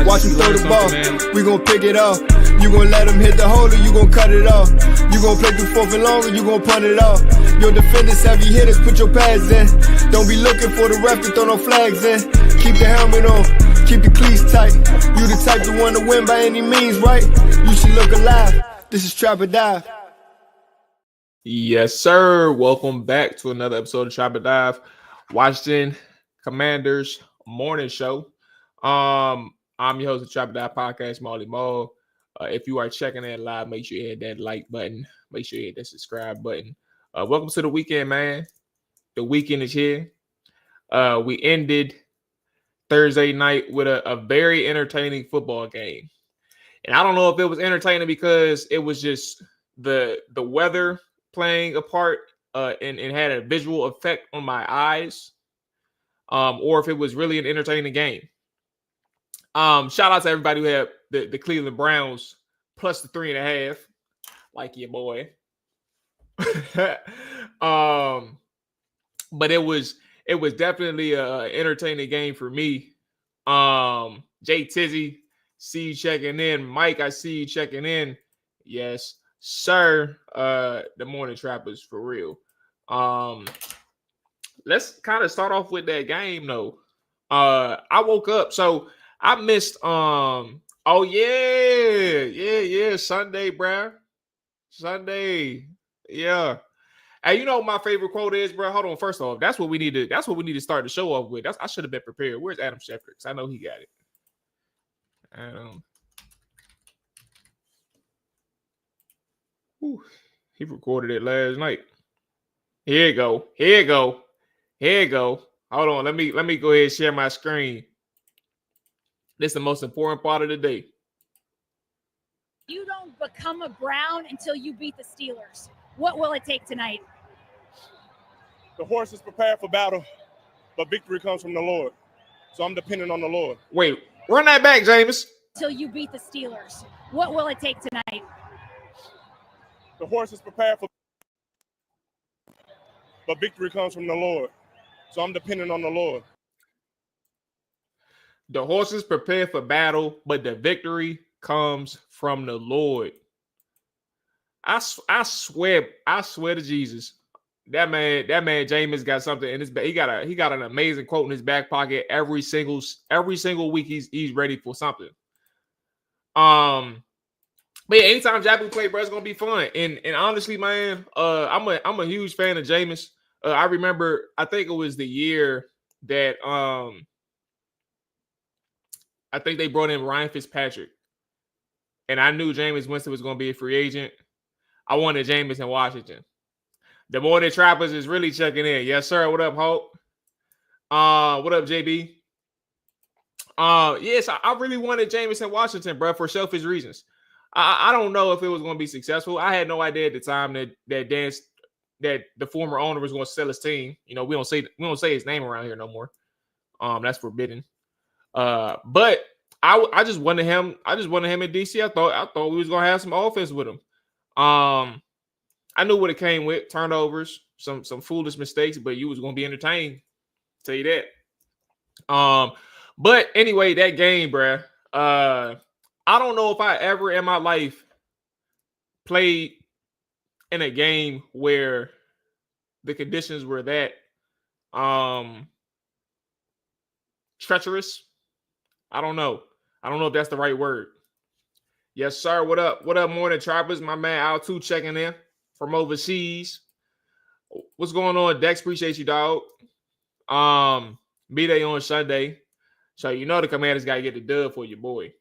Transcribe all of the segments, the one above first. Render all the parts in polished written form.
Watch him throw the ball, we gon' pick it off. You gon' let him hit the hole or you gon' cut it off. You gon' play through fourth and long or you gon' punt it off. Your defenders, heavy hitters, put your pads in. Don't be looking for the ref to throw no flags in. Keep the helmet on, keep the cleats tight. You the type to want to win by any means, right? You should look alive, this is Trap or Dive. Yes, sir. Welcome back to another episode of Trap or Dive, Washington Commanders morning show. I'm your host of Trap or Dive Podcast, Mual. If you are checking in live, make sure you hit that like button. Make sure you hit that subscribe button. Welcome to the weekend, man. The weekend is here. We ended Thursday night with a very entertaining football game. And I don't know if it was entertaining because it was just the weather playing a part and had a visual effect on my eyes, or if it was really an entertaining game. Shout out to everybody who had the Cleveland Browns plus the 3.5, like your boy. But it was definitely an entertaining game for me. Jay Tizzy, see you checking in. Mike, I see you checking in. Yes, sir. The Morning Trappers for real. Let's kind of start off with that game though. I woke up, so I missed oh yeah, Sunday, bruh. Sunday. Yeah. Hey, you know what my favorite quote is, bro? Hold on. First off, that's what we need to start the show off with. I should have been prepared. Where's Adam Schefter? Because I know he got it. He recorded it last night. Here you go. Hold on. Let me go ahead and share my screen. This is the most important part of the day. You don't become a Brown until you beat the Steelers. What will it take tonight? The horse is prepared for battle, but victory comes from the Lord. So I'm dependent on the Lord. Wait, run that back, James. Until you beat the Steelers. What will it take tonight? The horse is prepared for but victory comes from the Lord. So I'm dependent on the Lord. The horses prepare for battle, but the victory comes from the Lord. I swear to Jesus, that man Jameis got something in his back. He got an amazing quote in his back pocket every single week. He's ready for something. But yeah, anytime Jabu play, bro, it's gonna be fun. And honestly, man, I'm a huge fan of Jameis. I remember, I think it was the year that I think they brought in Ryan Fitzpatrick. and I knew Jameis Winston was going to be a free agent, I wanted Jameis in Washington. The Morning Trappers is really checking in. Yes, sir. What up, Hope? What up, JB? Yes, I really wanted Jameis in Washington, bro, for selfish reasons. I don't know if it was going to be successful. I had no idea at the time that the former owner was going to sell his team. You know, we don't say his name around here no more. That's forbidden. But I just wanted him. I just wanted him in DC. I thought we was gonna have some offense with him. I knew what it came with: turnovers, some foolish mistakes, but you was gonna be entertained. Tell you that. But anyway, that game, bruh. I don't know if I ever in my life played in a game where the conditions were that treacherous. I don't know if that's the right word. Yes, sir. What up? What up, Morning Trappers? My man Al 2 checking in from overseas. What's going on, Dex? Appreciate you, dog. B-Day on Sunday. So you know the Commanders got to get the dub for your boy.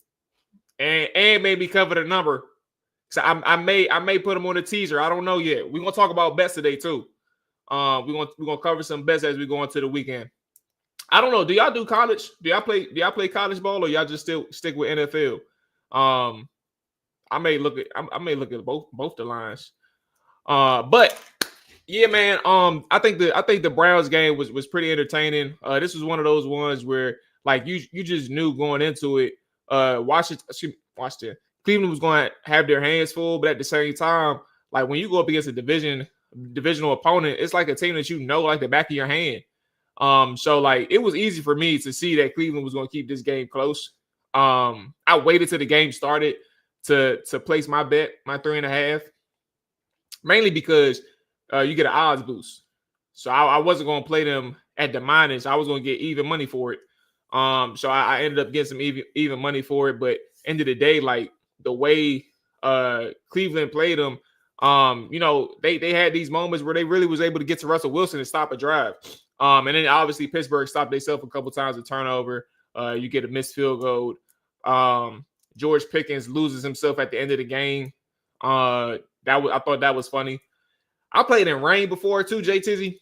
And maybe cover the number. So I may put them on the teaser. I don't know yet. We're gonna talk about bets today too. We're gonna cover some bets as we go into the weekend. I don't know. Do y'all do college? Do y'all play college ball, or y'all just still stick with NFL? I may look at both the lines. But yeah, man. I think the Browns game was pretty entertaining. This was one of those ones where like you just knew going into it. Washington, Cleveland was going to have their hands full, but at the same time, like when you go up against a divisional opponent, it's like a team that you know like the back of your hand. So like it was easy for me to see that Cleveland was going to keep this game close. I waited till the game started to place my bet, my 3.5, mainly because you get an odds boost. So I wasn't going to play them at the minus. I was going to get even money for it. So I ended up getting some even money for it. But end of the day, like the way Cleveland played them, you know, they had these moments where they really was able to get to Russell Wilson and stop a drive. And then obviously Pittsburgh stopped themselves a couple times with turnover. You get a missed field goal. George Pickens loses himself at the end of the game. I thought that was funny. I played in rain before too, J Tizzy.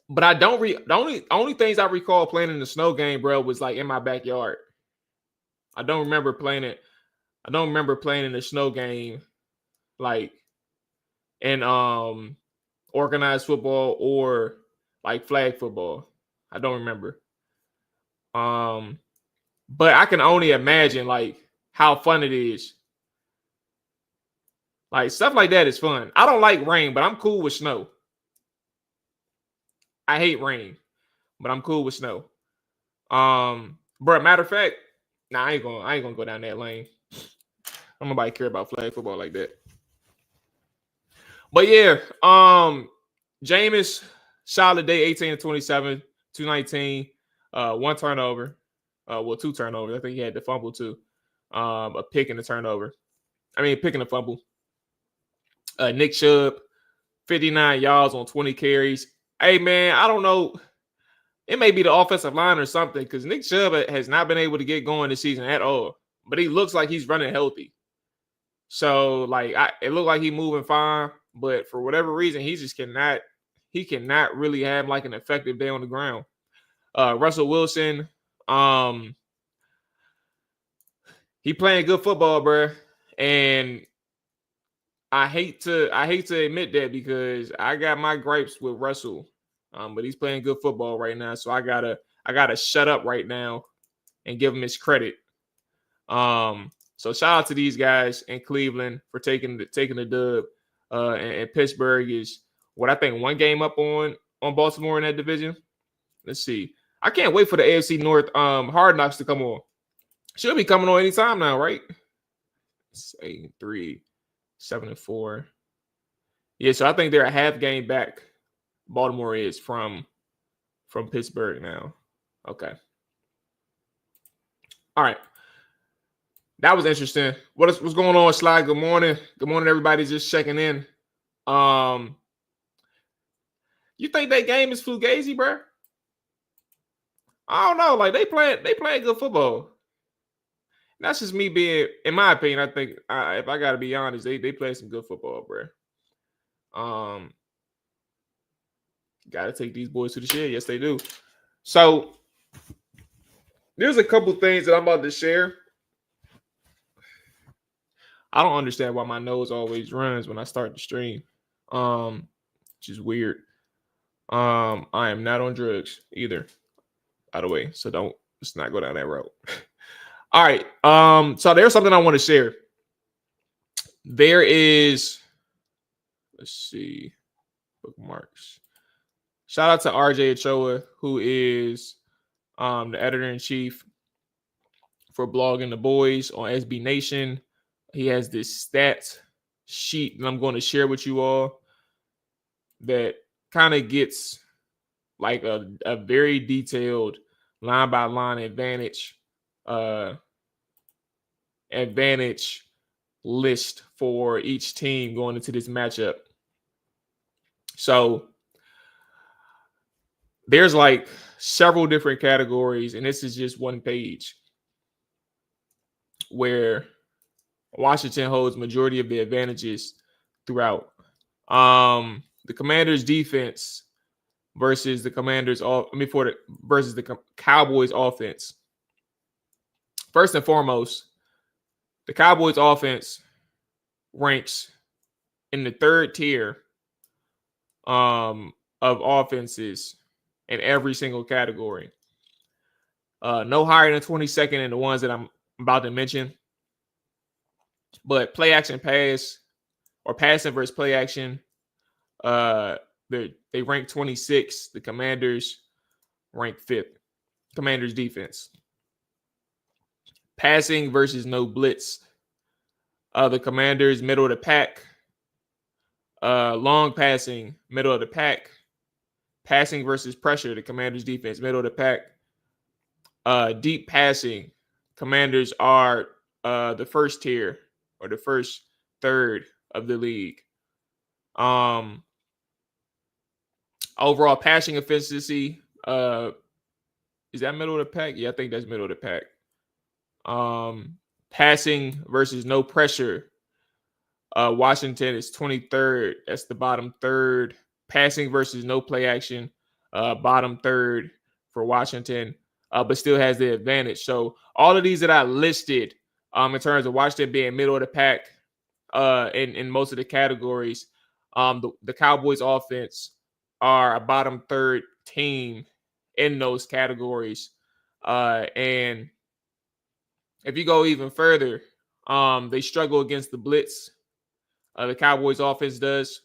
But I don't the only things I recall playing in the snow game, bro, was like in my backyard. I don't remember playing it. I don't remember playing in the snow game like in organized football or like flag football. I don't remember. But I can only imagine like how fun it is. Like stuff like that is fun. I don't like rain, but I'm cool with snow. I hate rain, but I'm cool with snow. Bro, matter of fact, I ain't gonna go down that lane. I don't nobody care about flag football like that. But yeah, Jameis, solid day, 18-27, 219, one turnover. Well, 2 turnovers. I think he had the fumble too. A pick and a turnover. Pick and a fumble. Nick Chubb, 59 yards on 20 carries. Hey, man, I don't know. It may be the offensive line or something because Nick Chubb has not been able to get going this season at all. But he looks like he's running healthy. So, like, it looked like he's moving fine. But for whatever reason, he cannot really have, like, an effective day on the ground. Russell Wilson, he playing good football, bro. And I hate to admit that because I got my gripes with Russell. But he's playing good football right now, so I gotta shut up right now and give him his credit. So shout out to these guys in Cleveland for taking the dub. And Pittsburgh is what I think 1 game up on Baltimore in that division. Let's see. I can't wait for the AFC North Hard Knocks to come on. Should be coming on anytime now, right? 8-3, 7-4. Yeah, so I think they're a half game back. Baltimore is from Pittsburgh now. Okay. All right. That was interesting. What's going on, Sly? Good morning. Good morning, everybody. Just checking in. You think that game is fugazi, bro? I don't know. Like they playing good football. That's just me being, in my opinion, I think if I got to be honest, they play some good football, bro. Got to take these boys to the shed. Yes, they do. So there's a couple things that I'm about to share. I don't understand why my nose always runs when I start the stream. Which is weird. I am not on drugs either, by the way. So let's not go down that road. All right. So there's something I want to share. There is, let's see, bookmarks. Shout out to RJ Ochoa, who is the editor-in-chief for Blogging the Boys on SB Nation. He has this stats sheet that I'm going to share with you all that kind of gets like a very detailed line-by-line advantage list for each team going into this matchup. So there's like several different categories, and this is just one page where Washington holds majority of the advantages throughout. The Commanders defense versus the versus the Cowboys offense. First and foremost, the Cowboys offense ranks in the third tier of offenses in every single category. No higher than 22nd in the ones that I'm about to mention. But play action pass or passing versus play action, they rank 26. The Commanders rank 5th. Commanders defense. Passing versus no blitz. The Commanders middle of the pack. Long passing, middle of the pack. Passing versus pressure, the Commanders defense, middle of the pack. Deep passing, Commanders are the first tier or the first third of the league. Overall passing efficiency, is that middle of the pack? Yeah, I think that's middle of the pack. Passing versus no pressure, Washington is 23rd. That's the bottom third. Passing versus no play action, bottom third for Washington, but still has the advantage. So all of these that I listed in terms of Washington being middle of the pack in most of the categories, the Cowboys offense are a bottom third team in those categories. And if you go even further, they struggle against the blitz. The Cowboys offense does.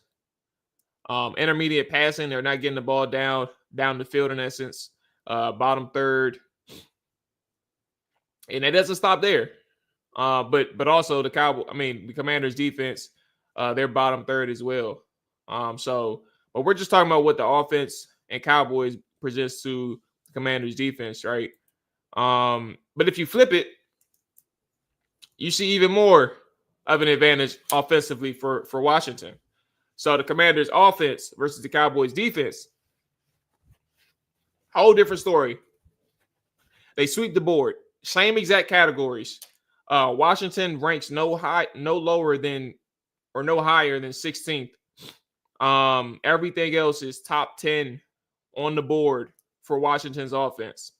Intermediate passing, they're not getting the ball down the field in essence. Bottom third. And it doesn't stop there. But also the Commanders defense, they're bottom third as well. But we're just talking about what the offense and Cowboys presents to the Commanders defense, right? But if you flip it, you see even more of an advantage offensively for Washington. So the Commanders offense versus the Cowboys defense, whole different story. They sweep the board. Same exact categories. Washington ranks no higher than 16th. Everything else is top 10 on the board for Washington's offense.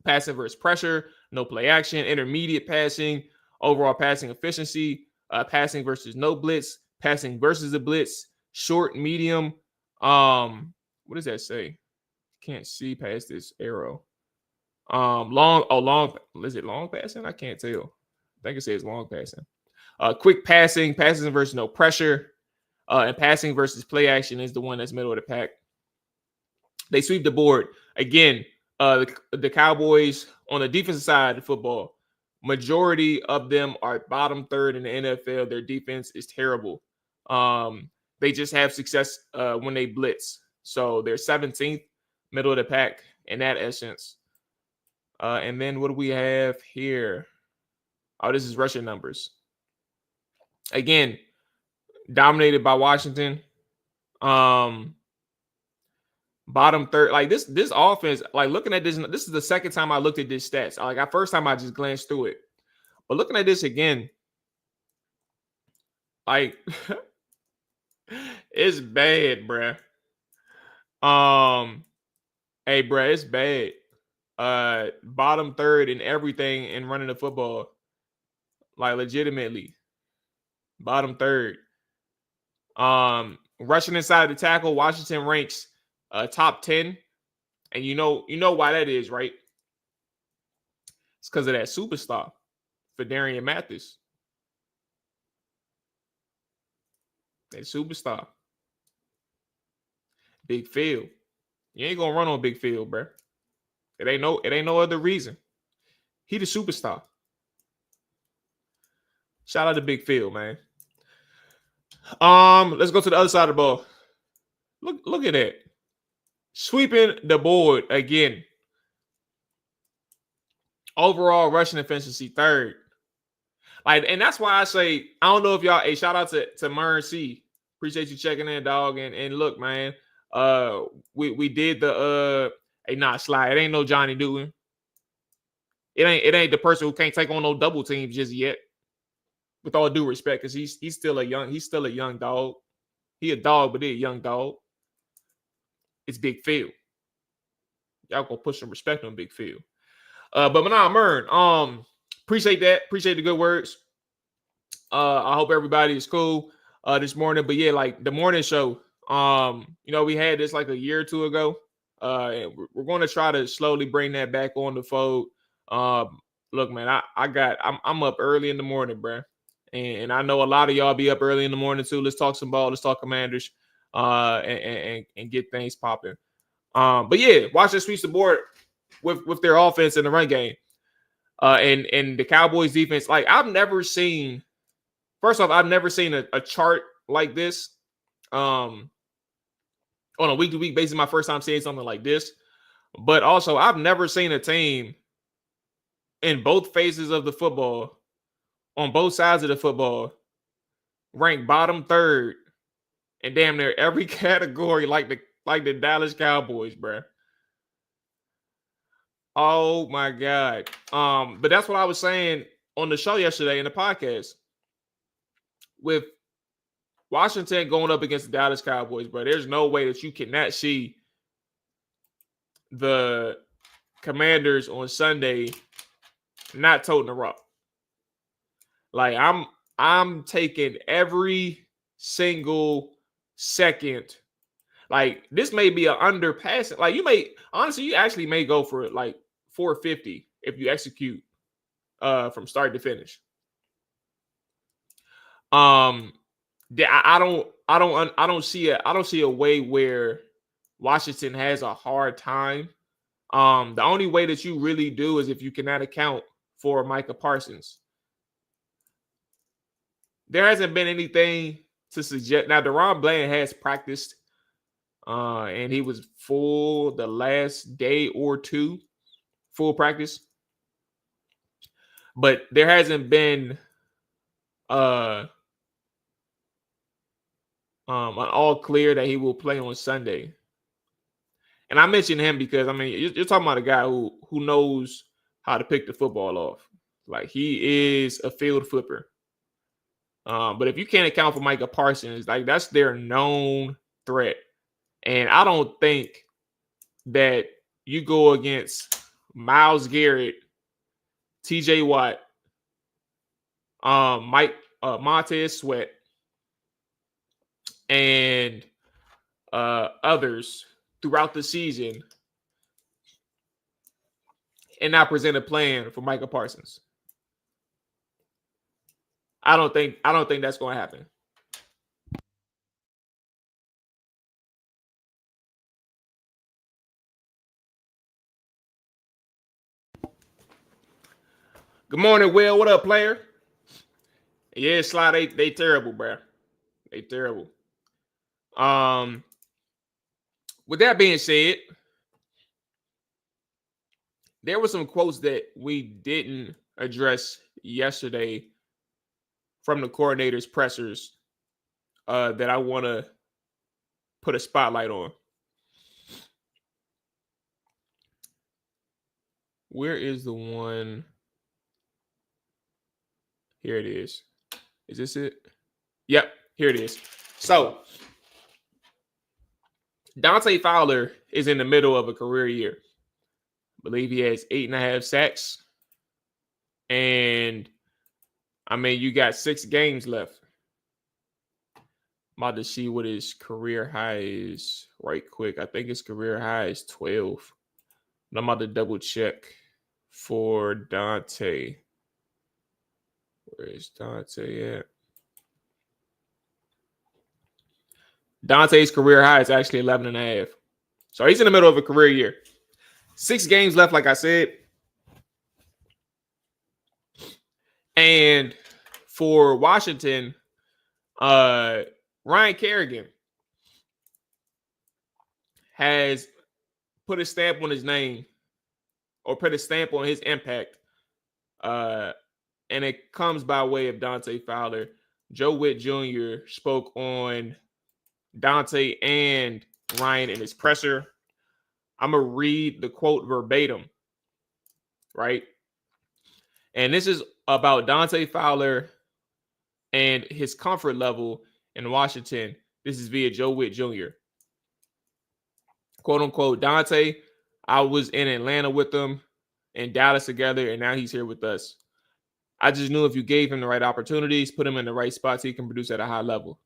Passing versus pressure, no play action, intermediate passing, overall passing efficiency, passing versus no blitz, passing versus the blitz, short, medium. What does that say? Can't see past this arrow. Long. Is it long passing? I can't tell. I think it says long passing. Quick passing versus no pressure, and passing versus play action is the one that's middle of the pack. They sweep the board again. The Cowboys on the defensive side of football, majority of them are bottom third in the NFL. Their defense is terrible. They just have success when they blitz. So they're 17th, middle of the pack in that essence. And then what do we have here? Oh, this is rushing numbers. Again, dominated by Washington. Bottom third, like this offense, like looking at this is the second time I looked at this stats. Like first time I just glanced through it. But looking at this again, like it's bad, bruh. Hey, bruh, it's bad. Bottom third in everything in running the football. Like legitimately. Bottom third. Rushing inside the tackle, Washington ranks top 10. And you know why that is, right? It's because of that superstar for Darian Mathis. That superstar. Big field. You ain't gonna run on big field, bro. It ain't no other reason. He the superstar. Shout out to Big Phil, man. Let's go to the other side of the ball. Look at that. Sweeping the board again. Overall rushing efficiency, third. Like, and that's why I say, I don't know if y'all, hey, shout out to Mern C. Appreciate you checking in, dog. And look, man, we did the hey, nah, slide. It ain't no Johnny Newton. It ain't the person who can't take on no double teams just yet. With all due respect, because he's still a young dog. He a dog, but he a young dog. It's Big Phil. Y'all go put some respect on Big Phil. But nah, Mern, appreciate that. Appreciate the good words. I hope everybody is cool this morning. But yeah, like the morning show, we had this like a year or two ago. And we're going to try to slowly bring that back on the fold. Look, man, I'm up early in the morning, bro. And I know a lot of y'all be up early in the morning too. Let's talk some ball. Let's talk Commanders, and get things popping. But yeah, Washington sweeps the board with their offense in the run game. And the Cowboys defense, like I've never seen a chart like this. On a week-to-week basis, my first time seeing something like this. But also, I've never seen a team in both phases of the football, on both sides of the football, ranked bottom third in damn near every category like the Dallas Cowboys, bro. Oh my God. But that's what I was saying on the show yesterday in the podcast. With Washington going up against the Dallas Cowboys, bro, there's no way that you cannot see the Commanders on Sunday not toting the rock. Like I'm taking every single second. Like this may be an underpass. Like you actually may go for it like 450 if you execute from start to finish. I don't see a way where Washington has a hard time. The only way that you really do is if you cannot account for Micah Parsons. There hasn't been anything to suggest. Now, Deron Bland has practiced, and he was full the last day or two, full practice. But there hasn't been an all clear that he will play on Sunday. And I mentioned him because, I mean, you're talking about a guy who knows how to pick the football off. Like, he is a field flipper. But if you can't account for Micah Parsons, like, that's their known threat. And I don't think that you go against Myles Garrett, TJ Watt, Montez Sweat, and others throughout the season and not present a plan for Micah Parsons. I don't think that's going to happen. Good morning, Will. What up, player? Yeah, Sly, they terrible, bro. They terrible. With that being said, there were some quotes that we didn't address yesterday from the coordinator's pressers that I want to put a spotlight on. Where is the one? Here it is. Is this it? Yep, here it is. So, Dante Fowler is in the middle of a career year. I believe he has 8.5 sacks. And, I mean, you got 6 games left. I'm about to see what his career high is right quick. I think his career high is 12. But I'm about to double check for Dante. Where is Dante at? Dante's career high is actually 11.5. So he's in the middle of a career year. 6 games left, like I said. And for Washington, Ryan Kerrigan has put a stamp on his name or put a stamp on his impact. And it comes by way of Dante Fowler. Joe Witt Jr. spoke on Dante and Ryan in his presser. I'm going to read the quote verbatim, right? And this is about Dante Fowler and his comfort level in Washington. This is via Joe Witt Jr. Quote unquote, Dante, I was in Atlanta with him and Dallas together, and now he's here with us. I just knew if you gave him the right opportunities, put him in the right spots, he can produce at a high level.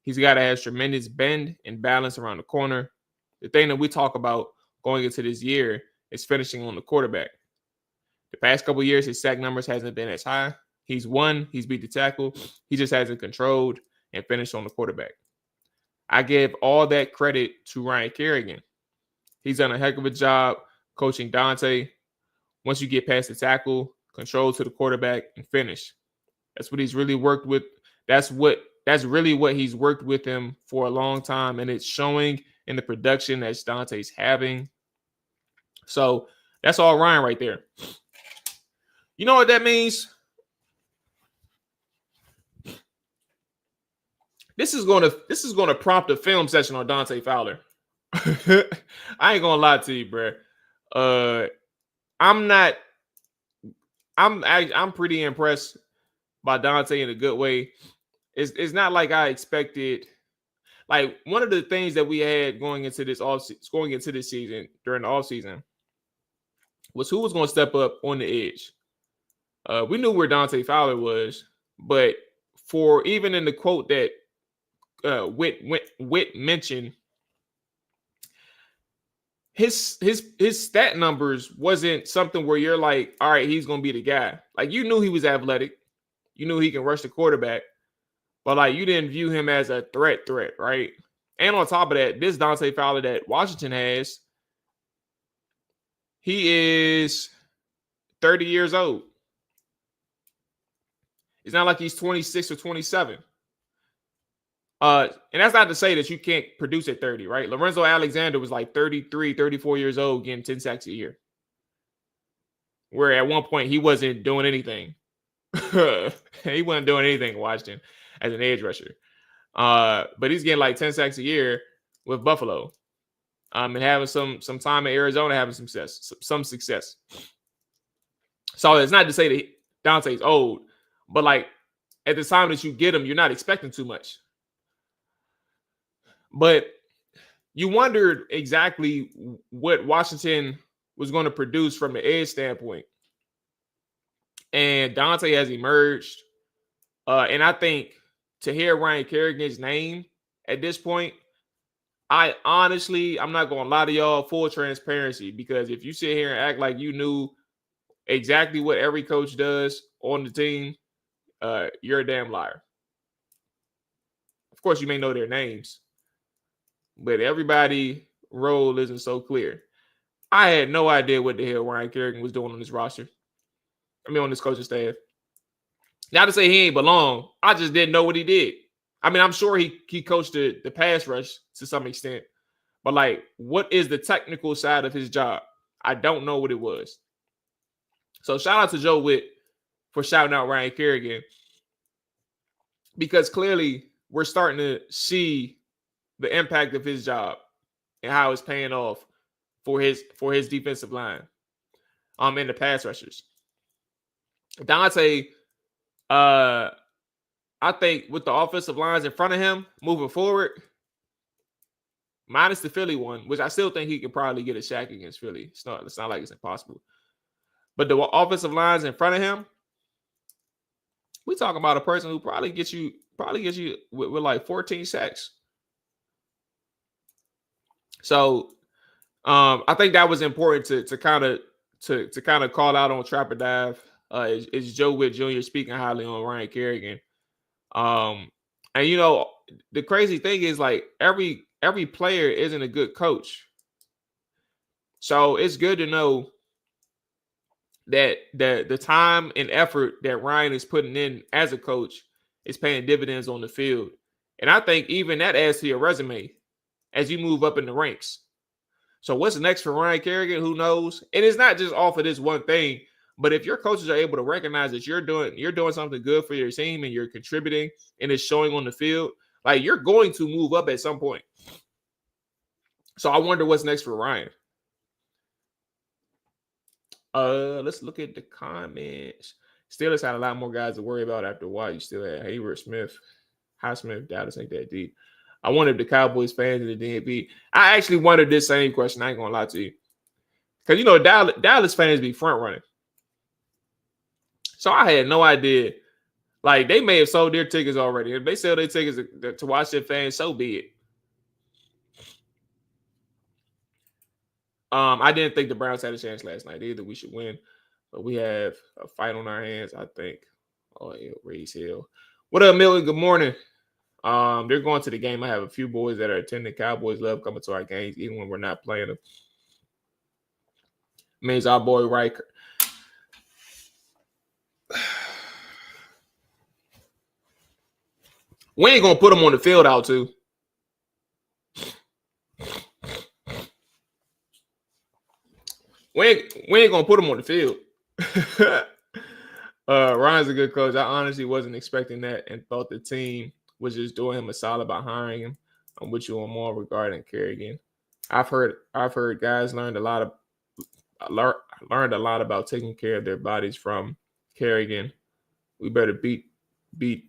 He's got to have tremendous bend and balance around the corner. The thing that we talk about going into this year is finishing on the quarterback. The past couple of years, his sack numbers hasn't been as high. He's won. He's beat the tackle. He just hasn't controlled and finished on the quarterback. I give all that credit to Ryan Kerrigan. He's done a heck of a job coaching Dante. Once you get past the tackle, control to the quarterback, and finish. That's what he's really worked with. That's really what he's worked with him for a long time, and it's showing in the production that Dante's having. So that's all Ryan right there. You know what that means? This is gonna prompt a film session on Dante Fowler. I ain't gonna lie to you, bro. I'm pretty impressed by Dante in a good way. It's not like I expected. Like, one of the things that we had going into this season during the offseason was who was going to step up on the edge. We knew where Dante Fowler was, but for even in the quote that Witt mentioned, his stat numbers wasn't something where you're like, all right, he's going to be the guy. Like, you knew he was athletic. You knew he can rush the quarterback. But, like, you didn't view him as a threat, right? And on top of that, this Dante Fowler that Washington has, he is 30 years old. It's not like he's 26 or 27. And that's not to say that you can't produce at 30, right? Lorenzo Alexander was like 33, 34 years old, getting 10 sacks a year. Where at one point he wasn't doing anything. He wasn't doing anything in Washington as an edge rusher. But he's getting like 10 sacks a year with Buffalo. And having some time in Arizona, having some success. So it's not to say that Dante's old, but like at the time that you get him, you're not expecting too much. But you wondered exactly what Washington was going to produce from the edge standpoint. And Dante has emerged. And I think to hear Ryan Kerrigan's name at this point, I'm not going to lie to y'all, full transparency, because if you sit here and act like you knew exactly what every coach does on the team, you're a damn liar. Of course, you may know their names, but everybody's role isn't so clear. I had no idea what the hell Ryan Kerrigan was doing on this roster. On this coaching staff. Not to say he ain't belong. I just didn't know what he did. I'm sure he coached the pass rush to some extent. But, like, what is the technical side of his job? I don't know what it was. So, shout out to Joe Witt for shouting out Ryan Kerrigan. Because clearly we're starting to see the impact of his job and how it's paying off for his defensive line and the pass rushers. Dante I think with the offensive lines in front of him moving forward, minus the Philly one, which I still think he could probably get a sack against Philly. It's not like it's impossible. But the offensive lines in front of him, we talking about a person who probably gets you with like 14 sacks. So I think that was important to kind of call out on Trapper Dive. Is Joe Witt Jr. speaking highly on Ryan Kerrigan. And you know, the crazy thing is like every player isn't a good coach. So it's good to know that the time and effort that Ryan is putting in as a coach is paying dividends on the field. And I think even that adds to your resume as you move up in the ranks. So what's next for Ryan Kerrigan? Who knows? And it's not just off of this one thing, but if your coaches are able to recognize that you're doing something good for your team and you're contributing and it's showing on the field, like you're going to move up at some point. So I wonder what's next for Ryan. Let's look at the comments. Steelers had a lot more guys to worry about after a while. You still had Hayward, Smith, Highsmith, Dallas ain't that deep. I wonder if the Cowboys fans in the DNP. I actually wondered this same question. I ain't gonna lie to you, because you know Dallas fans be front running. So I had no idea. Like they may have sold their tickets already. If they sell their tickets to watch their fans, so be it. I didn't think the Browns had a chance last night either. We should win, but we have a fight on our hands, I think. Oh, yeah, Raise Hill. What up, Millie? Good morning. They're going to the game. I have a few boys that are attending. Cowboys love coming to our games, even when we're not playing them. Means our boy Riker. We ain't gonna put him on the field out too. We ain't gonna put him on the field. Ryan's a good coach. I honestly wasn't expecting that and thought the team was just doing him a solid by hiring him. I'm with you on more regarding Kerrigan. I've heard guys learned a lot about taking care of their bodies from Kerrigan. We better beat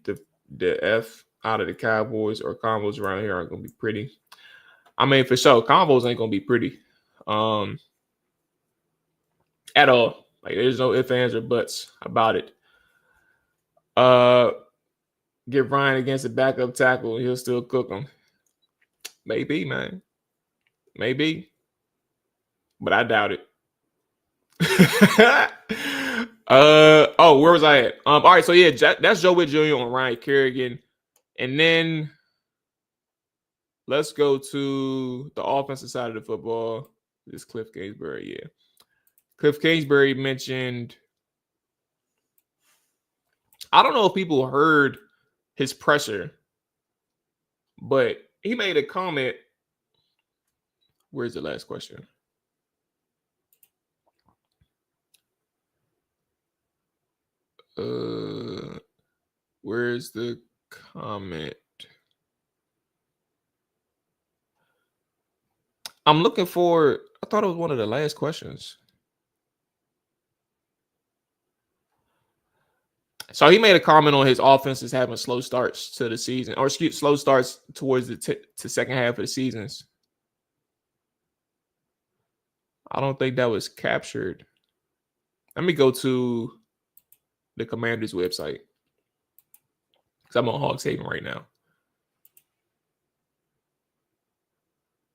the F out of the Cowboys, or combos around here aren't gonna be pretty. I mean, for sure, combos ain't gonna be pretty. At all. Like there's no ifs, ands, or buts about it. Get Ryan against a backup tackle, he'll still cook him. Maybe, man. Maybe. But I doubt it. Where was I at? All right, so yeah, that's Joe Witt Jr. on Ryan Kerrigan. And then let's go to the offensive side of the football. This Cliff Kingsbury, yeah. Cliff Kingsbury mentioned, I don't know if people heard his presser, but he made a comment. Where's the last question? Where's the comment? I'm looking for, I thought it was one of the last questions. So he made a comment on his offenses having slow starts to the season, or slow starts towards the second half of the seasons. I don't think that was captured. Let me go to the Commanders website, because I'm on Hawks Haven right now.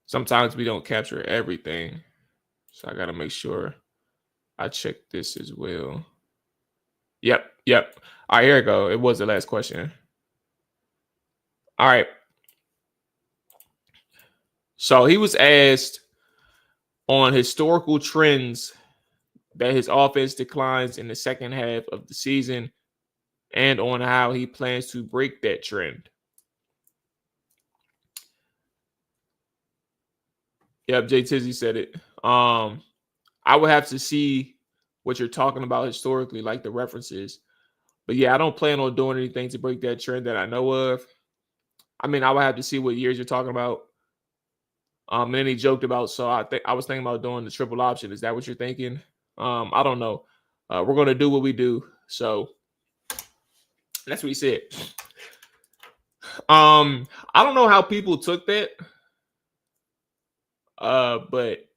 Sometimes we don't capture everything, so I got to make sure I check this as well. Yep. All right, here we go. It was the last question. All right. So he was asked on historical trends that his offense declines in the second half of the season and on how he plans to break that trend. Yep, Jay Tizzy said it. I would have to see what you're talking about historically, like the references. But yeah, I don't plan on doing anything to break that trend that I know of. I mean, I would have to see what years you're talking about. And then he joked about, so I was thinking about doing the triple option. Is that what you're thinking? I don't know. We're going to do what we do. So That's what he said. I don't know how people took that. But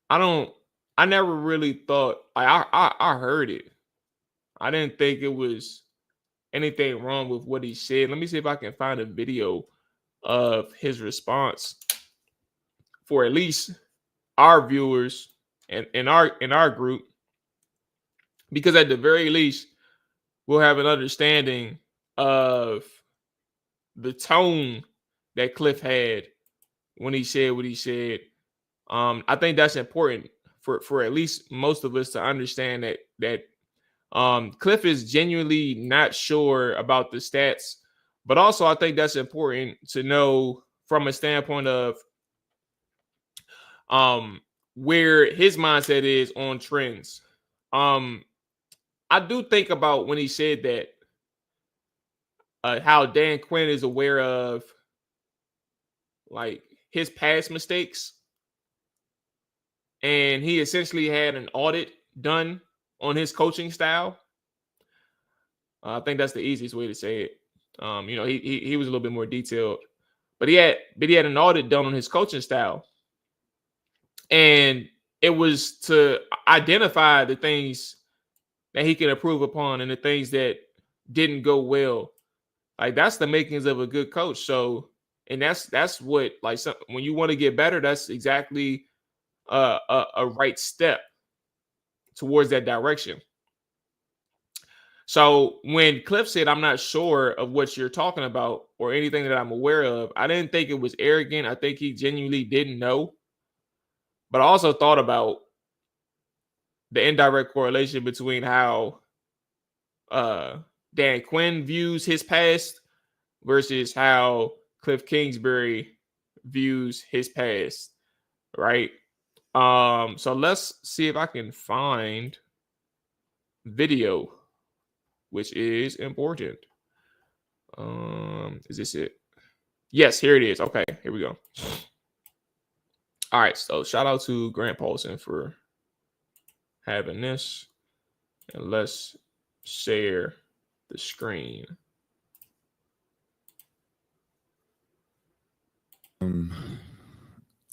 I never really thought I heard it. I didn't think it was anything wrong with what he said. Let me see if I can find a video of his response for at least our viewers and in our group, because at the very least we'll have an understanding of the tone that Cliff had when he said what he said. I think that's important for at least most of us to understand that Cliff is genuinely not sure about the stats, but also I think that's important to know from a standpoint of where his mindset is on trends. I do think about when he said that how Dan Quinn is aware of like his past mistakes, and he essentially had an audit done on his coaching style. I think that's the easiest way to say it. He was a little bit more detailed, but he had an audit done on his coaching style, and it was to identify the things that he can improve upon and the things that didn't go well. Like that's the makings of a good coach. So, and that's what when you want to get better, that's exactly a right step towards that direction. So when Cliff said, "I'm not sure of what you're talking about or anything that I'm aware of," I didn't think it was arrogant. I think he genuinely didn't know. But I also thought about the indirect correlation between how Dan Quinn views his past versus how Cliff Kingsbury views his past, right? So let's see if I can find video, which is important. Is this it? Yes, here it is. Okay, here we go. All right, so shout out to Grant Paulson for having this. And let's share the screen.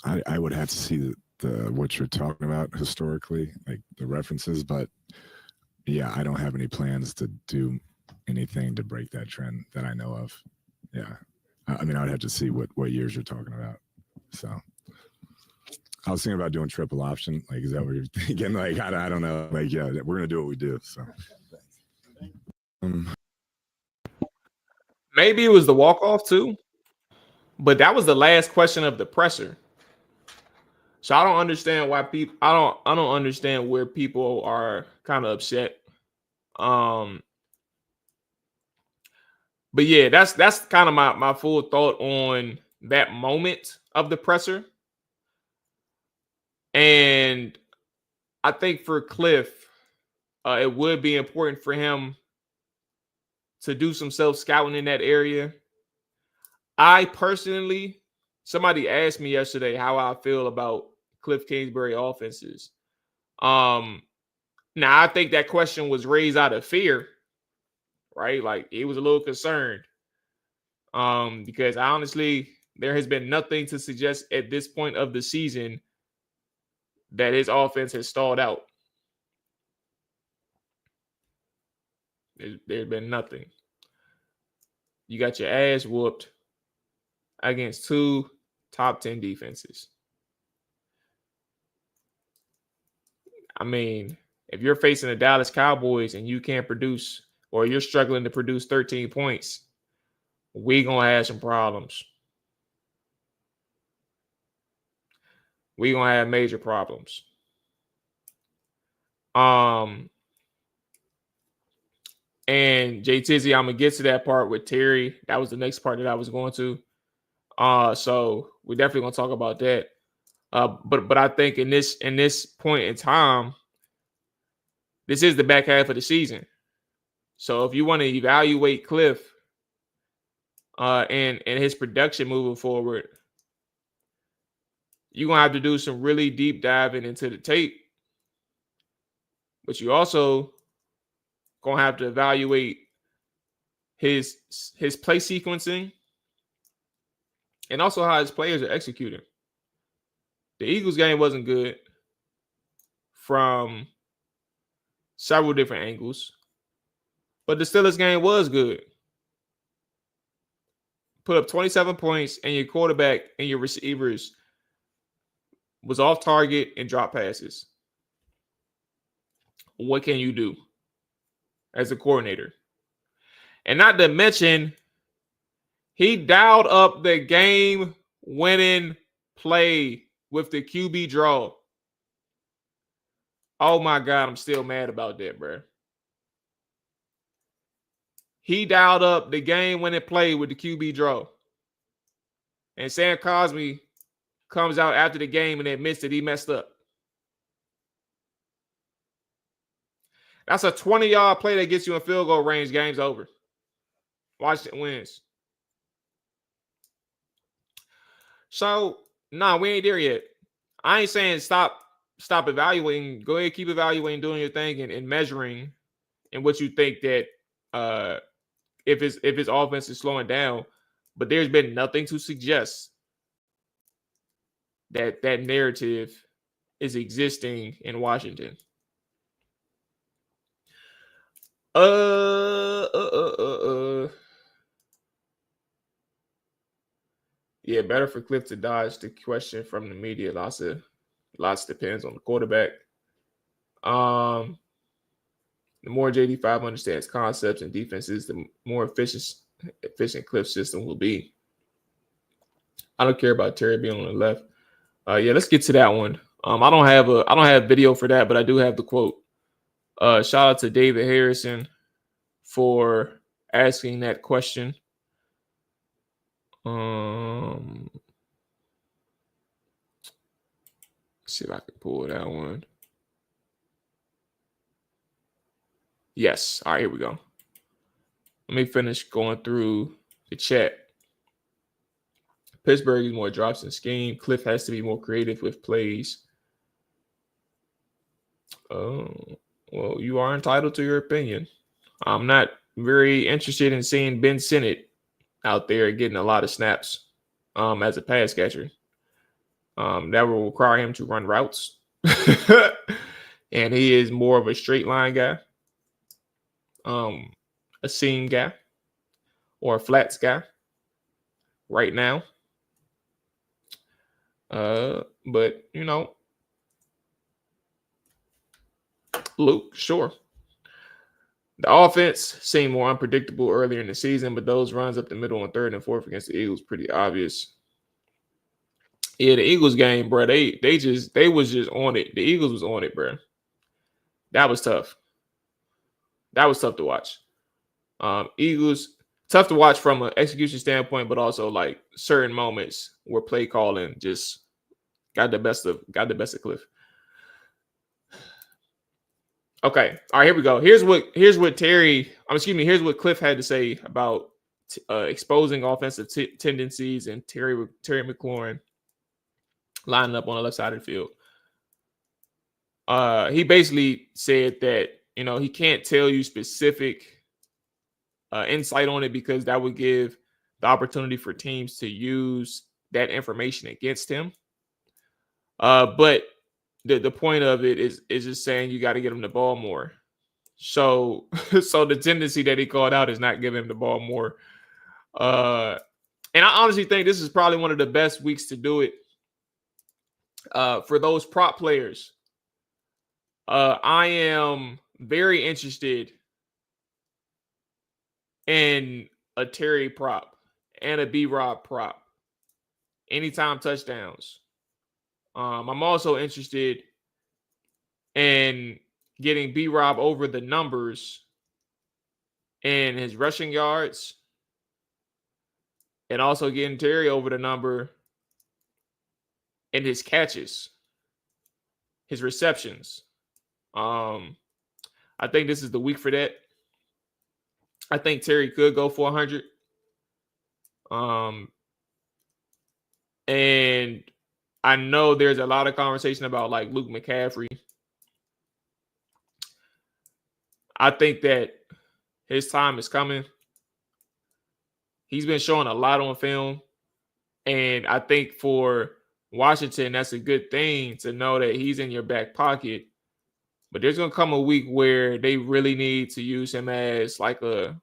I would have to see the what you're talking about historically, like the references, but yeah, I don't have any plans to do anything to break that trend that I know of. Yeah, I mean, I would have to see what years you're talking about. So I was thinking about doing triple option. Like, is that what you're thinking? Like, I don't know. Like, yeah, we're gonna do what we do. So maybe it was the walk-off too, but that was the last question of the presser. So I don't understand why people. I don't understand where people are kind of upset. But yeah, that's kind of my full thought on that moment of the presser. And I think for Cliff, it would be important for him to do some self-scouting in that area. I personally, somebody asked me yesterday how I feel about Cliff Kingsbury offenses. Now I think that question was raised out of fear, right? Like he was a little concerned. Because honestly, there has been nothing to suggest at this point of the season that his offense has stalled out. There's been nothing. You got your ass whooped against two top 10 defenses. I mean, if you're facing the Dallas Cowboys and you can't produce, or you're struggling to produce 13 points, we're going to have some problems. We're going to have major problems. And Jay Tizzy, I'm going to get to that part with Terry. That was the next part that I was going to. So we're definitely going to talk about that. But I think in this point in time, this is the back half of the season. So if you want to evaluate Cliff and his production moving forward, you're going to have to do some really deep diving into the tape. But you also going to have to evaluate his play sequencing, and also how his players are executing. The Eagles game wasn't good from several different angles, but the Steelers game was good. Put up 27 points, and your quarterback and your receivers was off target and dropped passes. What can you do as a coordinator? And not to mention, he dialed up the game-winning play with the QB draw. Oh, my God, I'm still mad about that, bro. He dialed up the game-winning play with the QB draw. And Sam Cosmi comes out after the game and admits that he messed up. That's a 20-yard play that gets you in field goal range. Game's over. Washington wins. So, no, we ain't there yet. I ain't saying stop evaluating. Go ahead, keep evaluating, doing your thing, and measuring and what you think that if his offense is slowing down. But there's been nothing to suggest that narrative is existing in Washington. Yeah, better for Cliff to dodge the question from the media. Lots depends on the quarterback. The more JD5 understands concepts and defenses, the more efficient Cliff system will be. I don't care about Terry being on the left. Yeah, let's get to that one. I don't have video for that, but I do have the quote. Shout out to David Harrison for asking that question. Let's see if I can pull that one. Yes. All right, here we go. Let me finish going through the chat. Pittsburgh is more drops in scheme. Cliff has to be more creative with plays. Well, you are entitled to your opinion. I'm not very interested in seeing Ben Sinnott out there getting a lot of snaps as a pass catcher. That will require him to run routes. And he is more of a straight line guy, a seam guy, or a flats guy right now. But, you know, Luke, sure. The offense seemed more unpredictable earlier in the season, but those runs up the middle and third and fourth against the Eagles pretty obvious. Yeah, the Eagles game, bro, they was just on it. The Eagles was on it, bro. That was tough. That was tough to watch. Eagles, tough to watch from an execution standpoint, but also like certain moments where play calling just got the best of Cliff. Okay, all right, here we go. Here's what Cliff had to say about exposing offensive tendencies and Terry McLaurin lining up on the left side of the field. He basically said that, you know, he can't tell you specific insight on it because that would give the opportunity for teams to use that information against him. But the point of it is just saying you got to get him the ball more. So the tendency that he called out is not giving him the ball more. And I honestly think this is probably one of the best weeks to do it. For those prop players, I am very interested in a Terry prop and a B-Rob prop. Anytime touchdowns. I'm also interested in getting B-Rob over the numbers in his rushing yards and also getting Terry over the number in his catches, his receptions. I think this is the week for that. I think Terry could go 400. And I know there's a lot of conversation about like Luke McCaffrey. I think that his time is coming. He's been showing a lot on film. And I think for Washington, that's a good thing to know that he's in your back pocket. But there's going to come a week where they really need to use him as like the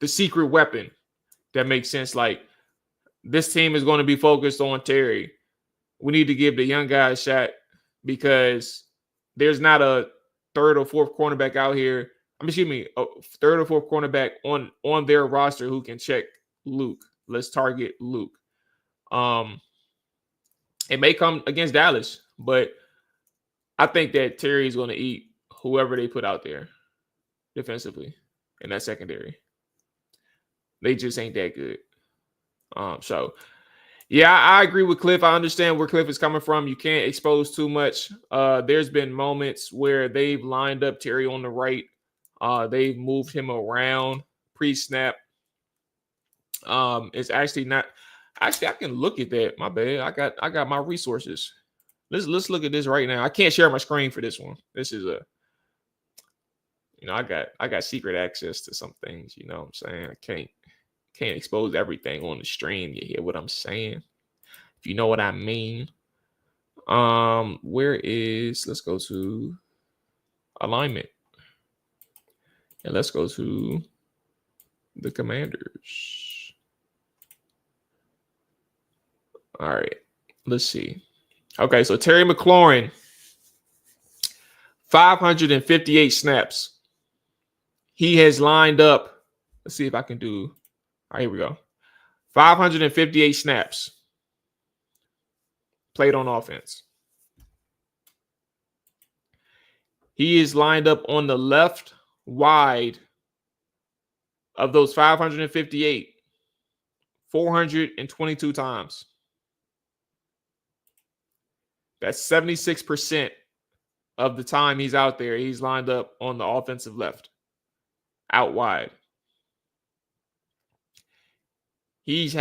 secret weapon that makes sense. Like, this team is going to be focused on Terry. We need to give the young guy a shot because there's not a third or fourth cornerback out here. A third or fourth cornerback on their roster who can check Luke. Let's target Luke. It may come against Dallas, but I think that Terry's going to eat whoever they put out there defensively in that secondary. They just ain't that good. So, yeah, I agree with Cliff. I understand where Cliff is coming from. You can't expose too much. There's been moments where they've lined up Terry on the right. They've moved him around pre-snap. It's actually not. Actually, I can look at that. My bad. I got my resources. Let's look at this right now. I can't share my screen for this one. This is I got secret access to some things. You know what I'm saying? I can't expose everything on the stream. You hear what I'm saying? If you know what I mean. Let's go to alignment. And let's go to the Commanders. All right. Let's see. Okay, so Terry McLaurin, 558 snaps. He has lined up. Let's see if I can do. All right, here we go. 558 snaps played on offense. He is lined up on the left wide of those 558, 422 times. That's 76% of the time he's out there. He's lined up on the offensive left, out wide. He's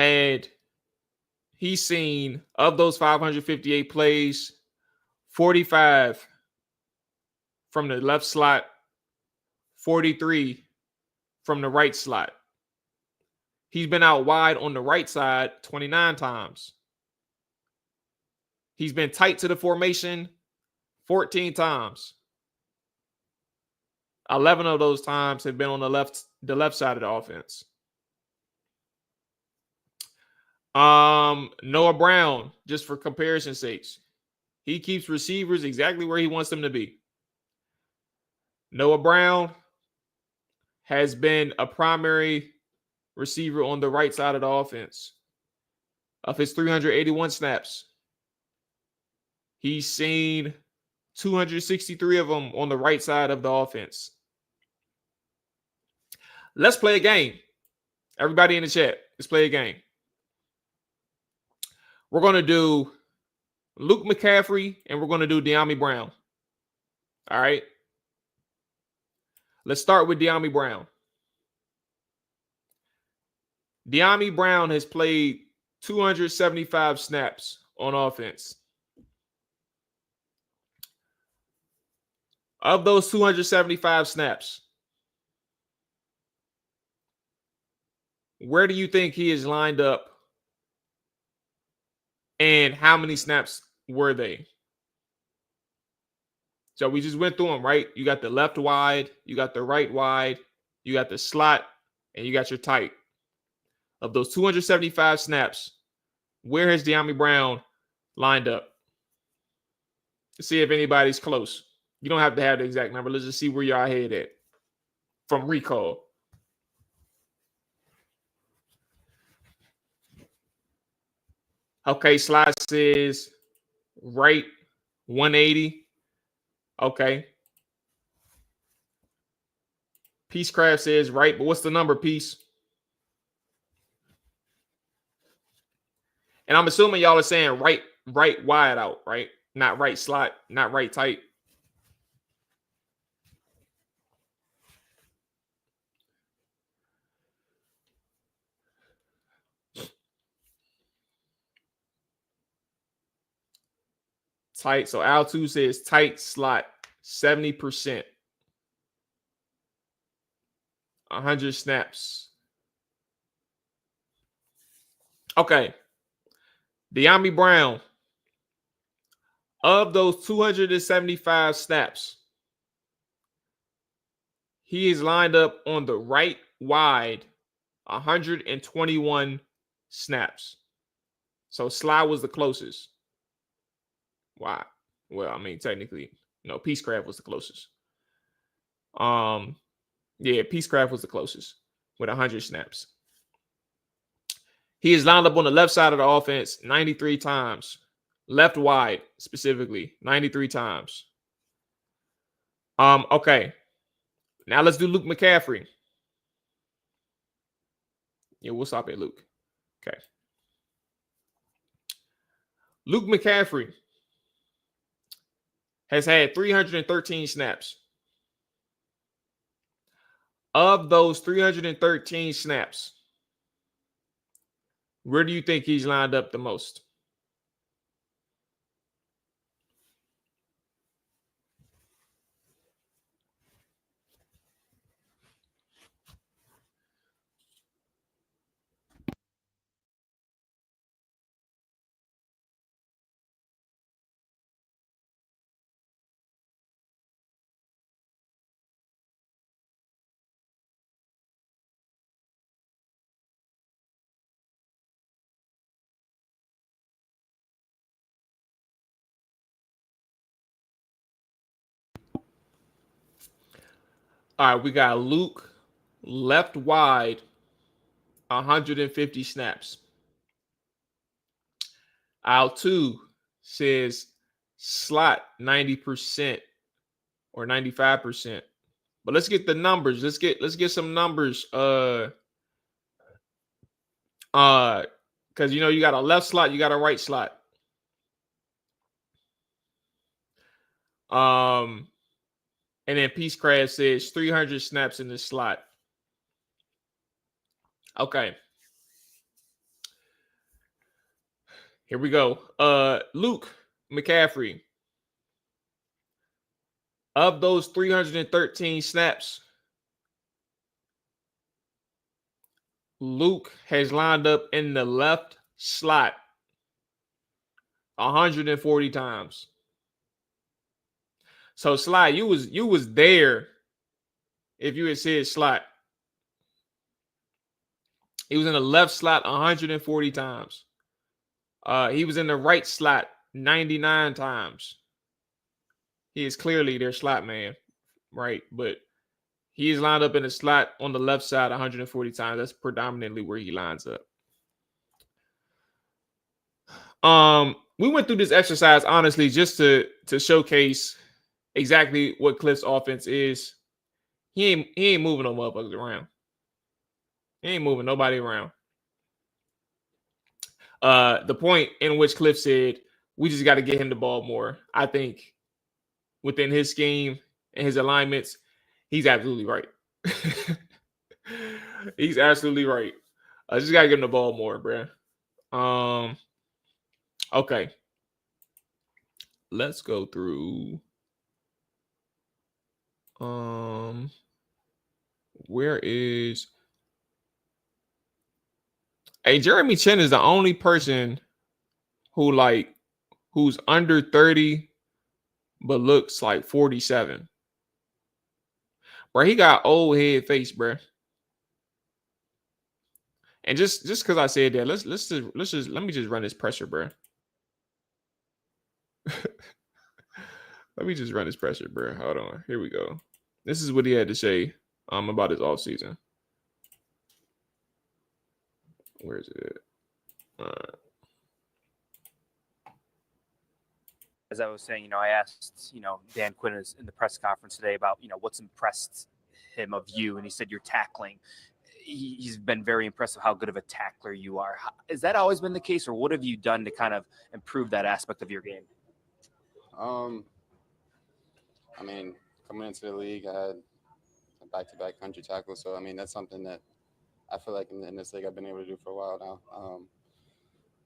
seen, of those 558 plays, 45 from the left slot, 43 from the right slot. He's been out wide on the right side 29 times. He's been tight to the formation 14 times. 11 of those times have been on the left side of the offense. Noah Brown, just for comparison's sakes, he keeps receivers exactly where he wants them to be. Noah Brown has been a primary receiver on the right side of the offense. Of his 381 snaps, he's seen 263 of them on the right side of the offense. Let's play a game. Everybody in the chat, let's play a game. We're going to do Luke McCaffrey and we're going to do De'Ami Brown. All right. Let's start with De'Ami Brown. De'Ami Brown has played 275 snaps on offense. Of those 275 snaps, where do you think he is lined up? And how many snaps were they? So we just went through them, right? You got the left wide, you got the right wide, you got the slot, and you got your tight. Of those 275 snaps, where has De'Ami Brown lined up? Let's see if anybody's close. You don't have to have the exact number. Let's just see where y'all head at from recall. Okay, slot says right 180. Okay. Peacecraft says right, but what's the number, Peace? And I'm assuming y'all are saying right wide out, right? Not right slot, not right tight. Tight. So Al2 says tight slot, 70%. 100 snaps. Okay. De'Ami Brown, of those 275 snaps, he is lined up on the right wide 121 snaps. So Sly was the closest. Why? Well, I mean, technically, Peacecraft was the closest. Yeah, Peacecraft was the closest with 100 snaps. He is lined up on the left side of the offense 93 times. Left wide, specifically, 93 times. Okay. Now let's do Luke McCaffrey. Yeah, we'll stop at Luke. Okay. Luke McCaffrey has had 313 snaps. Of those 313 snaps, where do you think he's lined up the most? All right, we got Luke left wide, 150 snaps. Aisle 2 says slot 90% or 95%. But let's get the numbers. Let's get some numbers. Because you got a left slot, you got a right slot. And then Peacecraft says 300 snaps in the slot. Okay. Here we go. Luke McCaffrey. Of those 313 snaps, Luke has lined up in the left slot 140 times. So Sly, you was there if you had said slot. He was in the left slot 140 times. He was in the right slot 99 times. He is clearly their slot man, right? But he is lined up in the slot on the left side 140 times. That's predominantly where he lines up. We went through this exercise honestly just to showcase exactly what Cliff's offense is. He ain't moving no motherfuckers around. He ain't moving nobody around. The point in which Cliff said we just got to get him the ball more. I think within his scheme and his alignments, he's absolutely right. He's absolutely right. I just got to give him the ball more, bro. Okay. Let's go through. Where is? Hey, Jeremy Chin is the only person who's under 30 but looks like 47. Bro, he got old head face, bro. And just because I said that, let me just run this pressure, bro. Let me just run this pressure, bro. Hold on. Here we go. This is what he had to say about his offseason. Where is it? As I was saying, I asked, Dan Quinn in the press conference today about, what's impressed him of you, and he said you're tackling. He's been very impressed with how good of a tackler you are. Has that always been the case, or what have you done to kind of improve that aspect of your game? I mean, coming into the league, I had a back-to-back 100 tackles. So, I mean, that's something that I feel like in this league I've been able to do for a while now.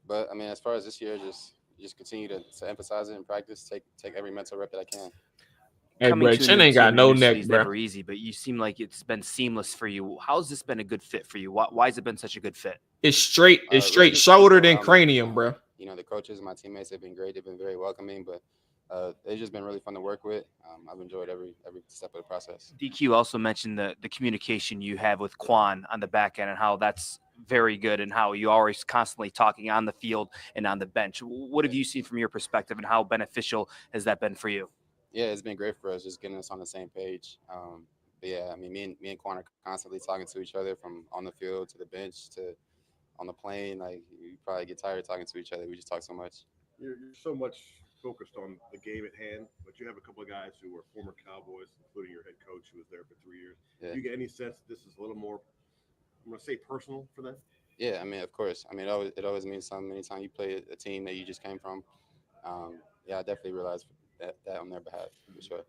But, I mean, as far as this year, just continue to emphasize it in practice, take every mental rep that I can. Hey, bro, Chin ain't got no neck, bro. Never easy, but you seem like it's been seamless for you. How's this been a good fit for you? Why has it been such a good fit? It's straight Really, shoulder than cranium, bro. You know, the coaches and my teammates have been great. They've been very welcoming, but they've just been really fun to work with. I've enjoyed every step of the process. DQ also mentioned the communication you have with Quan on the back end and how that's very good and how you always constantly talking on the field and on the bench. What have you seen from your perspective and how beneficial has that been for you? Yeah, it's been great for us, just getting us on the same page. But yeah, I mean, me and Quan are constantly talking to each other from on the field to the bench to on the plane. Like, you probably get tired of talking to each other. We just talk so much. You're so much focused on the game at hand, but you have a couple of guys who were former Cowboys, including your head coach who was there for 3 years. Yeah. Do you get any sense that this is a little more, I'm going to say, personal for them? Yeah, I mean, of course. I mean, it always means something. Anytime you play a team that you just came from, yeah, I definitely realize that on their behalf, for sure.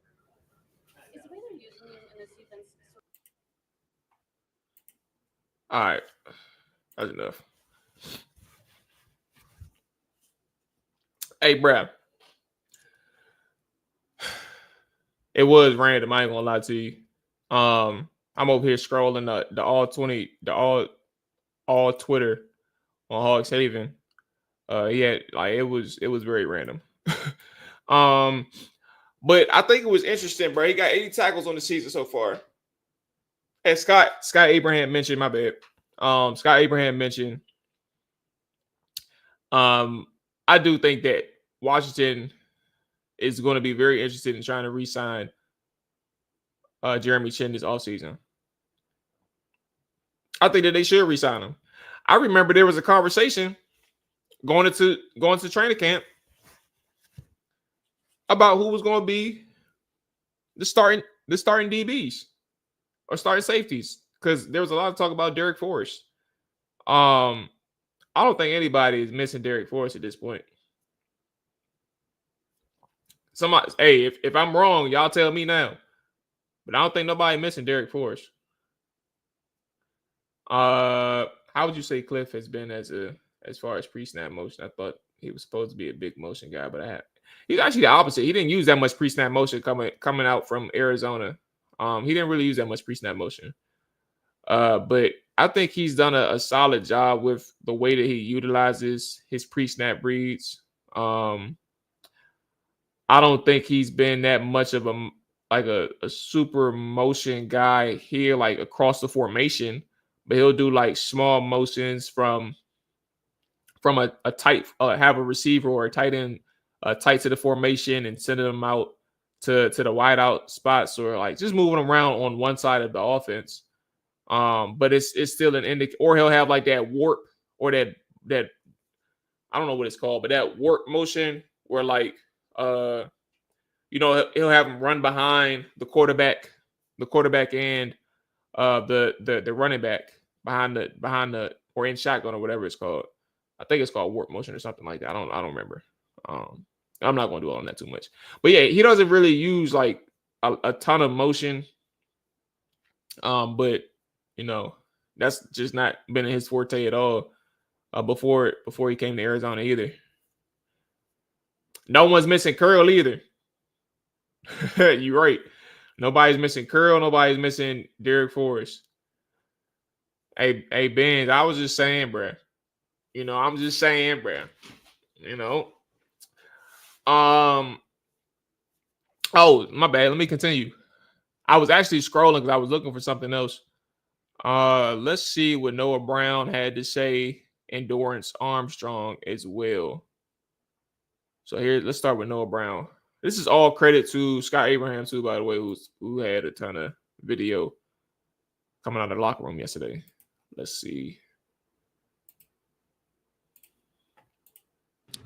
Is the way they're using him in this defense? All right, that's enough. Hey, Brad. It was random. I ain't gonna lie to you. I'm over here scrolling the all Twitter on Hogs Haven. Yeah, like it was very random. But I think it was interesting, bro. He got 80 tackles on the season so far. And Scott Abraham mentioned, my bad. Scott Abraham mentioned. I do think that Washington is going to be very interested in trying to re-sign Jeremy Chin this offseason. I think that they should re-sign him. I remember there was a conversation going to training camp about who was going to be the starting DBs or starting safeties, because there was a lot of talk about Derek Forrest. I don't think anybody is missing Derek Forrest at this point. Somebody, hey, if I'm wrong, y'all tell me now. But I don't think nobody missing Derek Forrest. How would you say Cliff has been as far as pre-snap motion? I thought he was supposed to be a big motion guy, but he's actually the opposite. He didn't use that much pre-snap motion coming out from Arizona. He didn't really use that much pre-snap motion. But I think he's done a solid job with the way that he utilizes his pre-snap reads. I don't think he's been that much of a super motion guy here, like across the formation, but he'll do like small motions from a tight, have a receiver or a tight end tight to the formation and sending them out to the wide out spots, or like just moving them around on one side of the offense. But it's still an indicator, or he'll have like that warp or that I don't know what it's called, but that warp motion where like he'll have him run behind the quarterback and the running back behind the or in shotgun or whatever it's called. I think it's called warp motion or something like that. I don't remember. I'm not going to dwell on that too much. But yeah, he doesn't really use like a ton of motion. But that's just not been his forte at all. Before he came to Arizona either. No one's missing curl either. You're right. Nobody's missing curl. Nobody's missing Derek Forrest. Hey, Benz, I was just saying, bro. I'm just saying, bro. Oh, my bad. Let me continue. I was actually scrolling because I was looking for something else. Let's see what Noah Brown had to say and Dorrance Armstrong as well. So here, let's start with Noah Brown. This is all credit to Scott Abraham too, by the way, who had a ton of video coming out of the locker room yesterday. Let's see.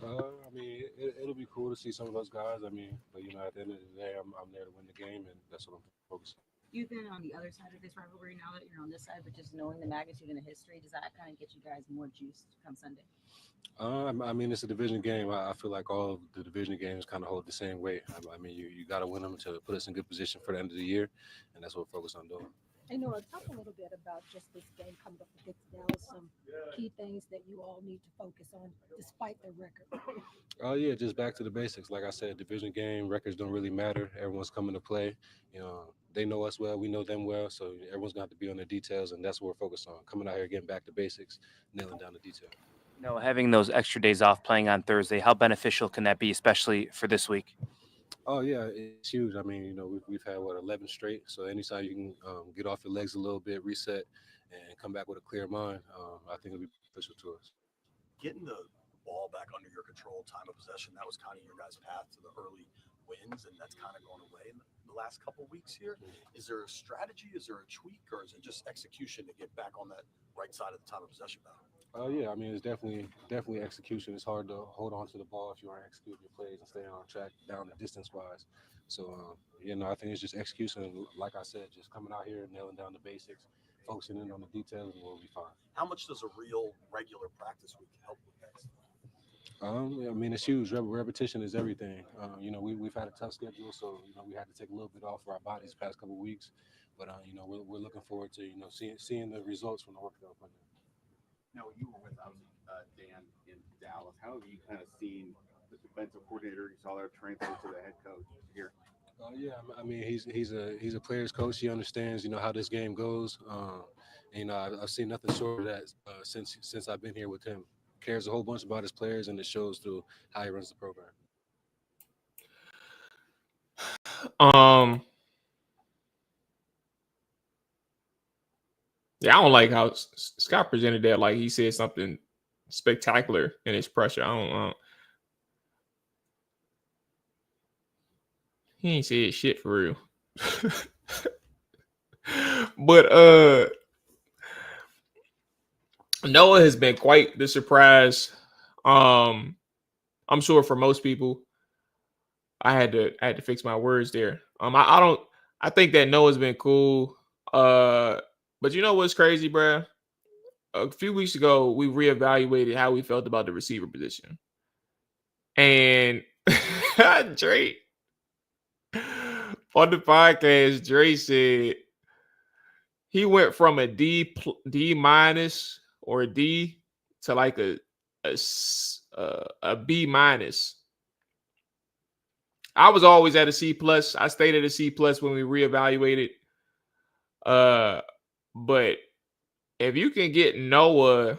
I mean, it'll be cool to see some of those guys. I mean, but at the end of the day, I'm there to win the game, and that's what I'm focused on. You've been on the other side of this rivalry now that you're on this side, but just knowing the magnitude and the history, does that kind of get you guys more juiced come Sunday? I mean, it's a division game. I feel like all of the division games kind of hold the same weight. I mean, you got to win them to put us in good position for the end of the year, and that's what we're focused on doing. I know. Talk a little bit about just this game coming up against Dallas. Some key things that you all need to focus on, despite the record. Oh yeah, just back to the basics. Like I said, division game records don't really matter. Everyone's coming to play. they know us well, we know them well, so everyone's going to have to be on their details, and that's what we're focused on. Coming out here, getting back to basics, nailing down the detail. No, having those extra days off playing on Thursday, how beneficial can that be, especially for this week? Oh yeah, it's huge. I mean, we've had what 11 straight. So anytime you can get off your legs a little bit, reset, and come back with a clear mind, I think it'll be beneficial to us. Getting the ball back under your control, time of possession, that was kind of your guys' path to the early wins, and that's kind of gone away in the last couple of weeks here. Is there a strategy? Is there a tweak, or is it just execution to get back on that right side of the time of possession battle? Yeah, I mean it's definitely execution. It's hard to hold on to the ball if you aren't executing your plays and staying on track down the distance wise. So I think it's just execution. Like I said, just coming out here, nailing down the basics, focusing in on the details, and we'll be fine. How much does a real regular practice week help with that? I mean, it's huge. Repetition is everything. We've had a tough schedule, so we had to take a little bit off for our bodies the past couple of weeks. But we're looking forward to seeing the results from the work that we're putting in. Now, you were with Dan in Dallas. How have you kind of seen the defensive coordinator? You saw that translate to the head coach here. I mean, he's a player's coach. He understands how this game goes. I've seen nothing short of that since I've been here with him. Cares a whole bunch about his players, and it shows through how he runs the program. Yeah, I don't like how Scott presented that. Like he said something spectacular in his pressure. I don't. He ain't said shit for real. But Noah has been quite the surprise. I'm sure for most people. I had to fix my words there. I think that Noah's been cool. But you know what's crazy, bruh? A few weeks ago, we reevaluated how we felt about the receiver position. And Drake, on the podcast, Drake said he went from a D minus or a D to like a B minus. I was always at a C plus. I stayed at a C plus when we reevaluated. But if you can get Noah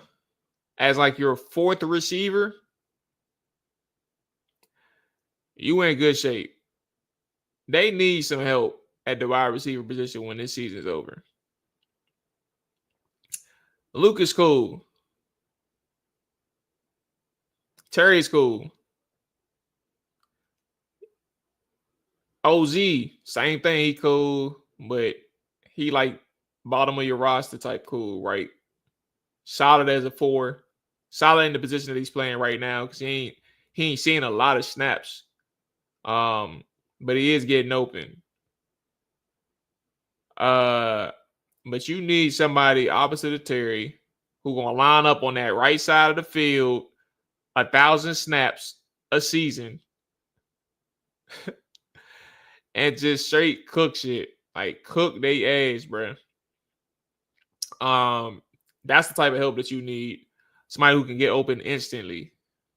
as like your fourth receiver, you in good shape. They need some help at the wide receiver position when this season's over. Luke is cool. Terry's cool. OZ, same thing. He cool, but he like bottom of your roster type cool, right? Solid as a 4. Solid in the position that he's playing right now because he ain't seeing a lot of snaps. But he is getting open. But you need somebody opposite of Terry who gonna line up on that right side of the field 1,000 snaps a season and just straight cook shit. Like cook they ass, bro. That's the type of help that you need. Somebody who can get open instantly,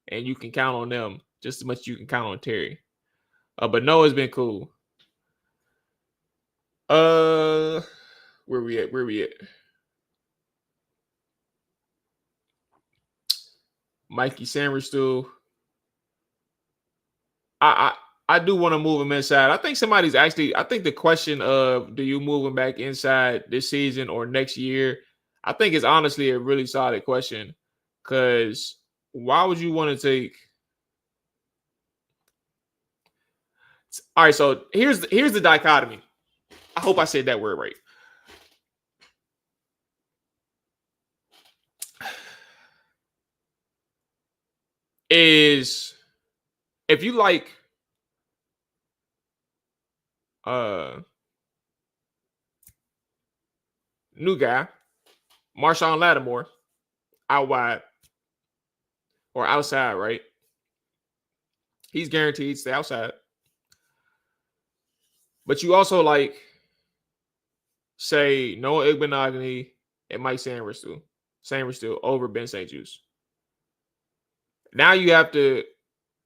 and you can count on them just as much as you can count on Terry. But Noah's been cool. Where we at? Mikey Sanders still. I do want to move him inside. I think the question of do you move him back inside this season or next year, I think is honestly a really solid question. Because why would you want to take? All right, so here's the dichotomy. I hope I said that word right. Is if you like new guy, Marshawn Lattimore, out wide or outside, right? He's guaranteed to stay outside. But you also like, say, Noah Igbenogany and Mike Sanders still over Ben St. Juste. Now you have to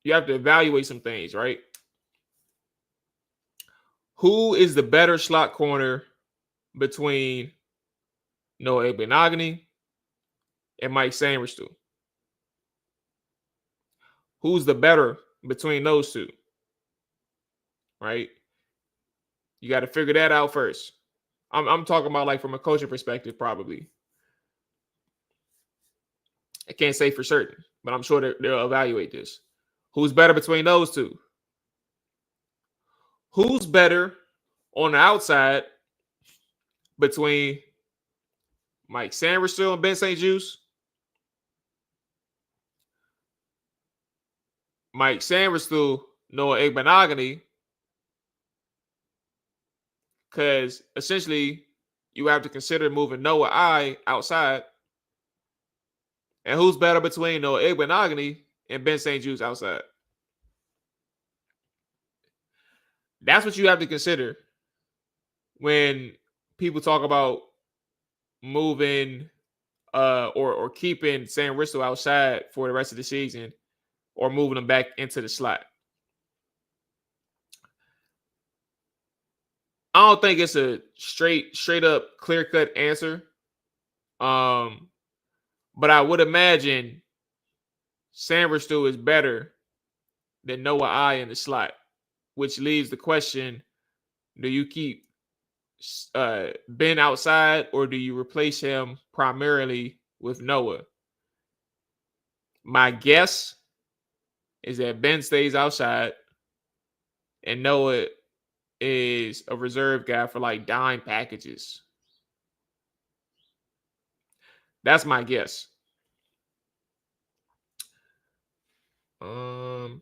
evaluate some things, right? Who is the better slot corner between Noah Igbenogany and Mike Sainristil? Who's the better between those two? Right? You got to figure that out first. I'm talking about like from a coaching perspective, probably. I can't say for certain, but I'm sure they'll evaluate this. Who's better between those two? Who's better on the outside between Mike Sainristil and Ben St. Juste? Mike Sainristil, Noah Igbenogany, because essentially you have to consider moving Noah I outside. And who's better between Noah Igbenogany and Ben St. Juste outside? That's what you have to consider when people talk about moving or keeping Sainristil outside for the rest of the season or moving him back into the slot. I don't think it's a straight up clear cut answer. But I would imagine Sainristil is better than Noah I in the slot, which leaves the question: do you keep Ben outside or do you replace him primarily with Noah? My guess is that Ben stays outside and Noah is a reserve guy for like dime packages. That's my guess. Some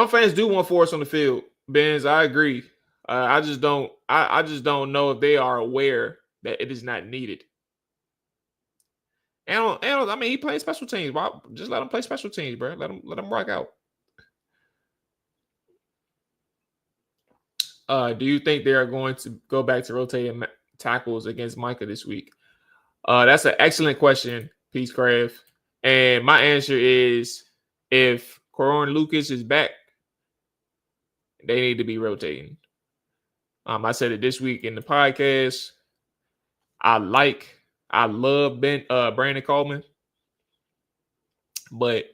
fans do want Forrest on the field. Benz, I agree. I just don't know if they are aware that it is not needed. And I mean, he plays special teams. Why just let him play special teams, bro? Let him rock out. Do you think they are going to go back to rotating tackles against Micah this week? That's an excellent question, Peace Craft. And my answer is if Coron Lucas is back, they need to be rotating. I said it this week in the podcast. I love Brandon Coleman. But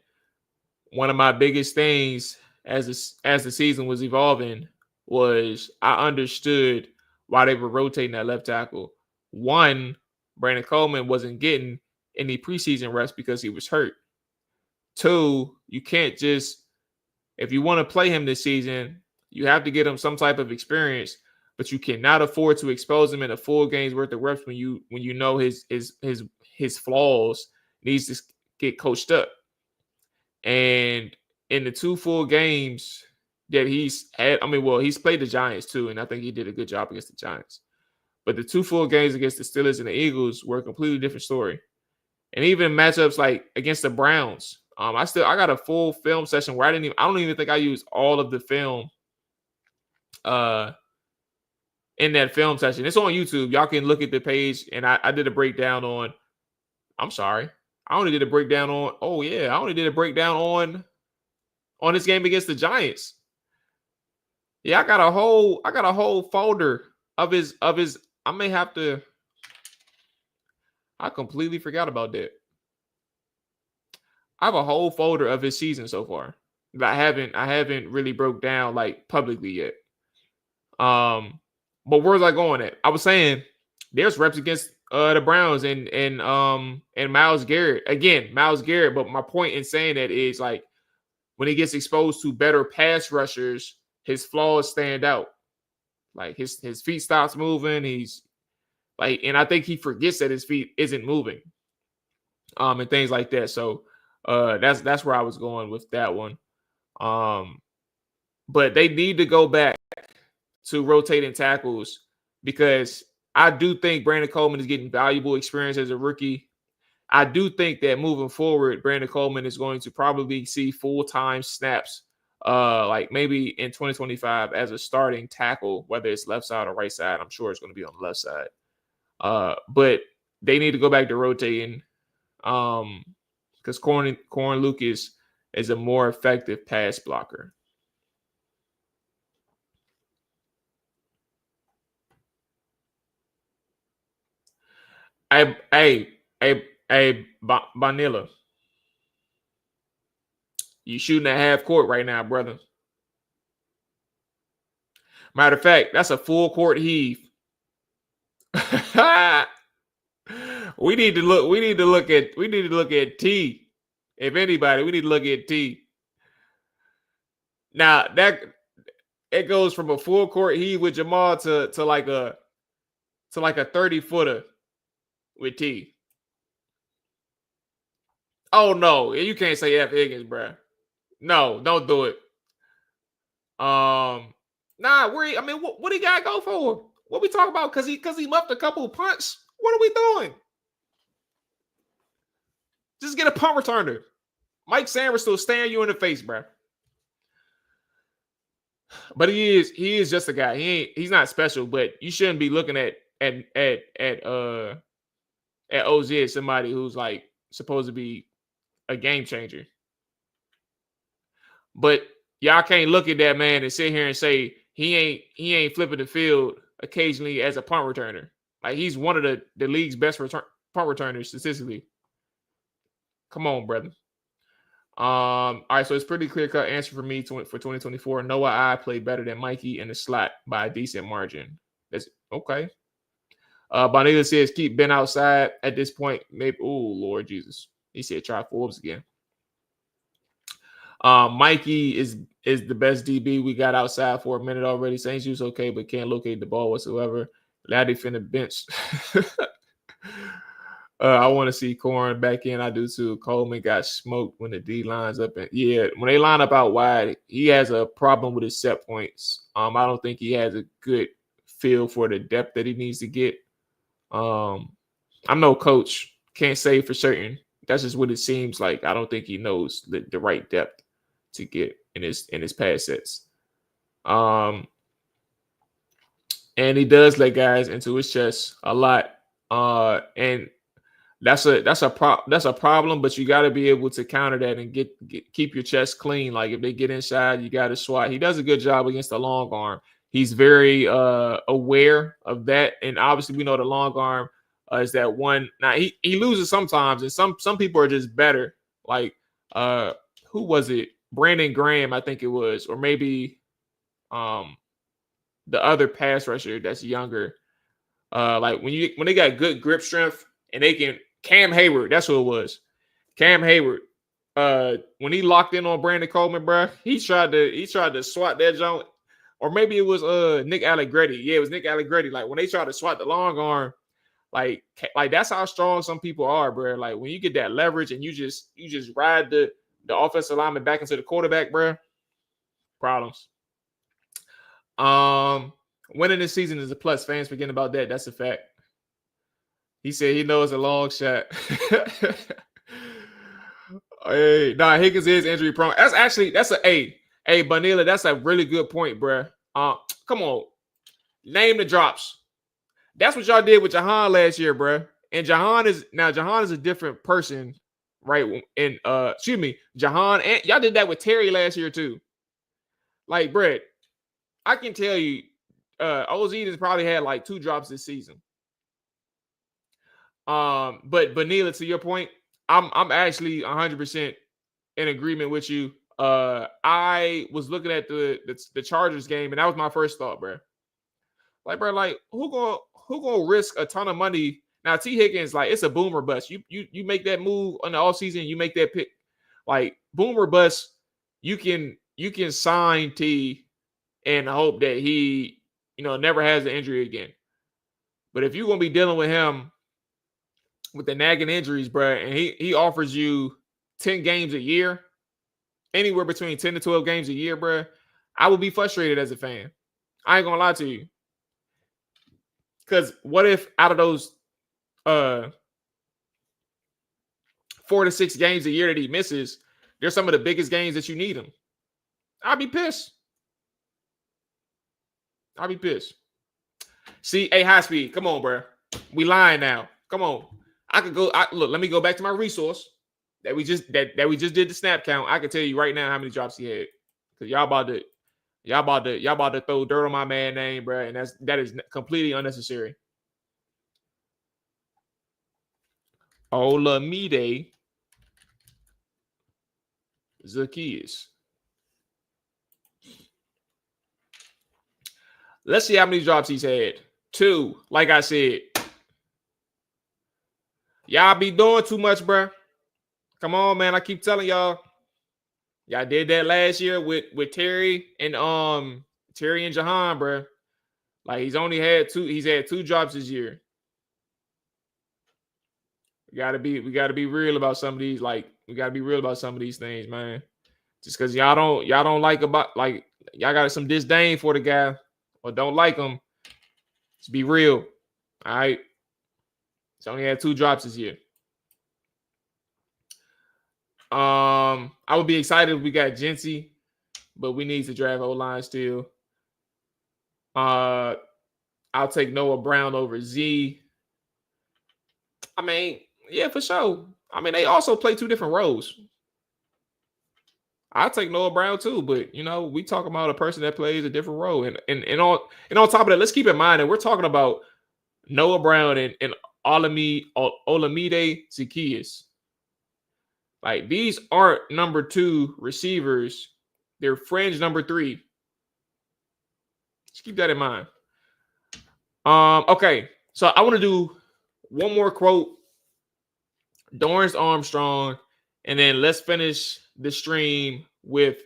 one of my biggest things as the season was evolving was I understood why they were rotating that left tackle. One, Brandon Coleman wasn't getting any preseason reps because he was hurt. Two, you can't just, if you want to play him this season, you have to get him some type of experience, but you cannot afford to expose him in a full game's worth of reps when you know his flaws needs to get coached up. And in the 2 full games that he's had, he's played the Giants too, and I think he did a good job against the Giants. But the 2 full games against the Steelers and the Eagles were a completely different story. And even matchups like against the Browns, I got a full film session where I don't even think I used all of the film in that film session. It's on YouTube. Y'all can look at the page, and I did a breakdown on. I'm sorry, I only did a breakdown on. Oh yeah, I only did a breakdown on this game against the Giants. Yeah, I got a whole folder of his. I may have to. I completely forgot about that. I have a whole folder of his season so far that I haven't really broke down like publicly yet. But where was I going at? I was saying there's reps against the Browns and Myles Garrett. Again, Myles Garrett, but my point in saying that is like when he gets exposed to better pass rushers, his flaws stand out. Like his feet stops moving. He's like, and I think he forgets that his feet isn't moving. And things like that. So that's where I was going with that one. But they need to go back to rotating tackles because I do think Brandon Coleman is getting valuable experience as a rookie. I do think that moving forward, Brandon Coleman is going to probably see full-time snaps, like maybe in 2025 as a starting tackle, whether it's left side or right side. I'm sure it's going to be on the left side. But they need to go back to rotating because Corin Lucas is a more effective pass blocker. Vanilla. You shooting at half court right now, brother. Matter of fact, that's a full court heave. We need to look at T. If anybody, we need to look at T. Now that it goes from a full court heave with Jamal to like a 30-footer with T. Oh no, you can't say F Higgins, bro. No, don't do it. Nah, what he gotta go for? What we talking about? Cause he left a couple of punts. What are we doing? Just get a punt returner. Mike Sanders will stand you in the face, bro. But he is just a guy. He's not special, but you shouldn't be looking at OZ as somebody who's like supposed to be a game changer. But y'all can't look at that man and sit here and say he ain't flipping the field occasionally as a punt returner. Like he's one of the league's best punt returners statistically. Come on, brother. All right, so it's pretty clear-cut answer for me for 2024. Noah I played better than Mikey in the slot by a decent margin. That's okay. Bonita says keep Ben outside at this point. Maybe Lord Jesus. He said try Forbes again. Mikey is the best DB we got outside for a minute already. Saints use okay, but can't locate the ball whatsoever. Laddie finna bench. I want to see Corn back in. I do too. Coleman got smoked when the D lines up. And yeah, when they line up out wide, he has a problem with his set points. I don't think he has a good feel for the depth that he needs to get. I'm no coach. Can't say for certain. That's just what it seems like. I don't think he knows the right depth to get in his pass sets. And he does let guys into his chest a lot. And that's a problem, but you got to be able to counter that and keep your chest clean. Like if they get inside, you got to swat. He does a good job against the long arm. He's very aware of that, and obviously we know the long arm is that one. Now he loses sometimes, and some people are just better. Like who was it? Brandon Graham, I think it was, or maybe the other pass rusher that's younger. Like when they got good grip strength and they can. Cam Hayward, that's who it was. Cam Hayward. When he locked in on Brandon Coleman, bro, he tried to swat that joint. Or maybe it was Nick Allegretti. Yeah, it was Nick Allegretti. Like when they tried to swat the long arm, like that's how strong some people are, bro. Like when you get that leverage and you just ride the offensive lineman back into the quarterback, bro. Problems. Winning this season is a plus. Fans forgetting about that. That's a fact. He said he knows a long shot. Hey, Higgins is injury prone. Hey, Bonilla, that's a really good point, bro. Come on. Name the drops. That's what y'all did with Jahan last year, bro. And Jahan is a different person, right? And Jahan, and y'all did that with Terry last year too. Like, bro, I can tell you, OZ has probably had like 2 drops this season. But Neela, to your point, I'm actually 100% in agreement with you. I was looking at the Chargers game, and that was my first thought, bro. Like, bro, like who gonna risk a ton of money? Now, T. Higgins, like it's a boomer bust. You make that move on the offseason, you make that pick. Like boomer bust, you can sign T and hope that he, never has an injury again. But if you're gonna be dealing with him with the nagging injuries, bro, and he offers you 10 games a year, anywhere between 10 to 12 games a year, bro, I would be frustrated as a fan. I ain't gonna lie to you. Because what if out of those 4 to 6 games a year that he misses, they're some of the biggest games that you need him? I'd be pissed. See, hey, high speed, come on, bro. We lying now. Come on. I could go. Look, let me go back to my resource that we just did the snap count. I can tell you right now how many drops he had. Because y'all about to throw dirt on my man name, bro, and that is completely unnecessary. Olamide Zacchaeus. Let's see how many drops he's had. 2, like I said. Y'all be doing too much, bro. Come on, man. I keep telling y'all. Y'all did that last year with Terry and Jahan, bro. Like he's had 2 drops this year. We gotta be real about some of these. Like we gotta be real about some of these things, man. Just because y'all don't like y'all got some disdain for the guy or don't like him. Just be real. All right. He's only had 2 drops this year. I would be excited if we got Jency, but we need to draft O-line still. I'll take Noah Brown over Z. I mean, yeah, for sure. I mean, they also play 2 different roles. I'll take Noah Brown too, but we talking about a person that plays a different role. And on top of that, let's keep in mind that we're talking about Noah Brown and Olamide Zacchaeus. Like these aren't number 2 receivers. They're fringe number 3. Just keep that in mind. Okay. So I want to do one more quote. Dorrance Armstrong, and then let's finish the stream with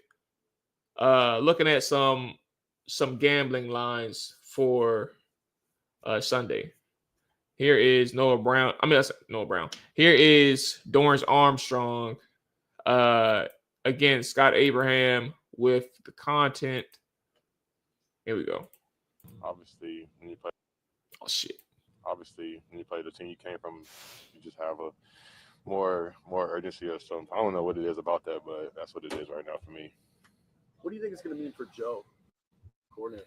looking at some gambling lines for Sunday. Here is Noah Brown. That's Noah Brown. Here is Dorrance Armstrong against Scott Abraham with the content. Here we go. Obviously, when you play, when you play the team you came from, you just have a more urgency or something. I don't know what it is about that, but that's what it is right now for me. What do you think it's going to mean for Joe, coordinator?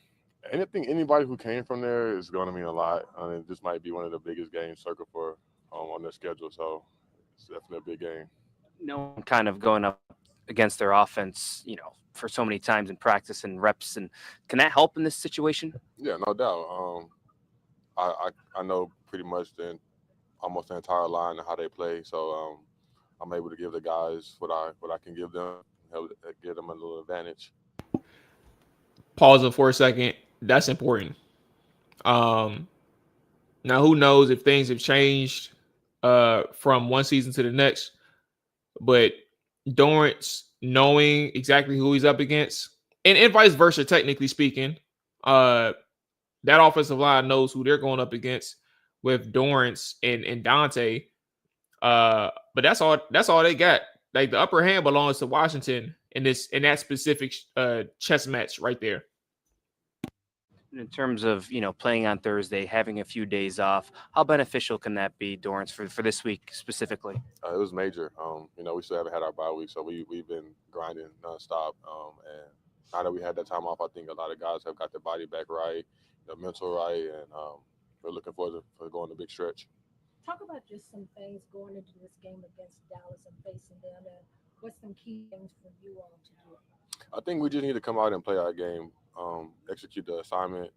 Anybody who came from there is going to mean a lot. This might be one of the biggest games circled for on their schedule, so it's definitely a big game. No, kind of going up against their offense, for so many times in practice and reps, and can that help in this situation? Yeah, no doubt. I know pretty much almost the entire line and how they play, so I'm able to give the guys what I can give them, help give them a little advantage. Pause it for a second. That's important. Now, who knows if things have changed from one season to the next, but Dorrance knowing exactly who he's up against, and vice versa, technically speaking, that offensive line knows who they're going up against with Dorrance and Dante. But that's all they got. Like the upper hand belongs to Washington in that specific chess match right there. In terms of playing on Thursday, having a few days off, how beneficial can that be, Dorrance, for this week specifically? It was major. We still haven't had our bye week, so we've been grinding nonstop. And now that we had that time off, I think a lot of guys have got their body back right, the mental right, and we're looking forward to going the big stretch. Talk about just some things going into this game against Dallas and facing them, and what's some key things for you all to do? I think we just need to come out and play our game, execute the assignment.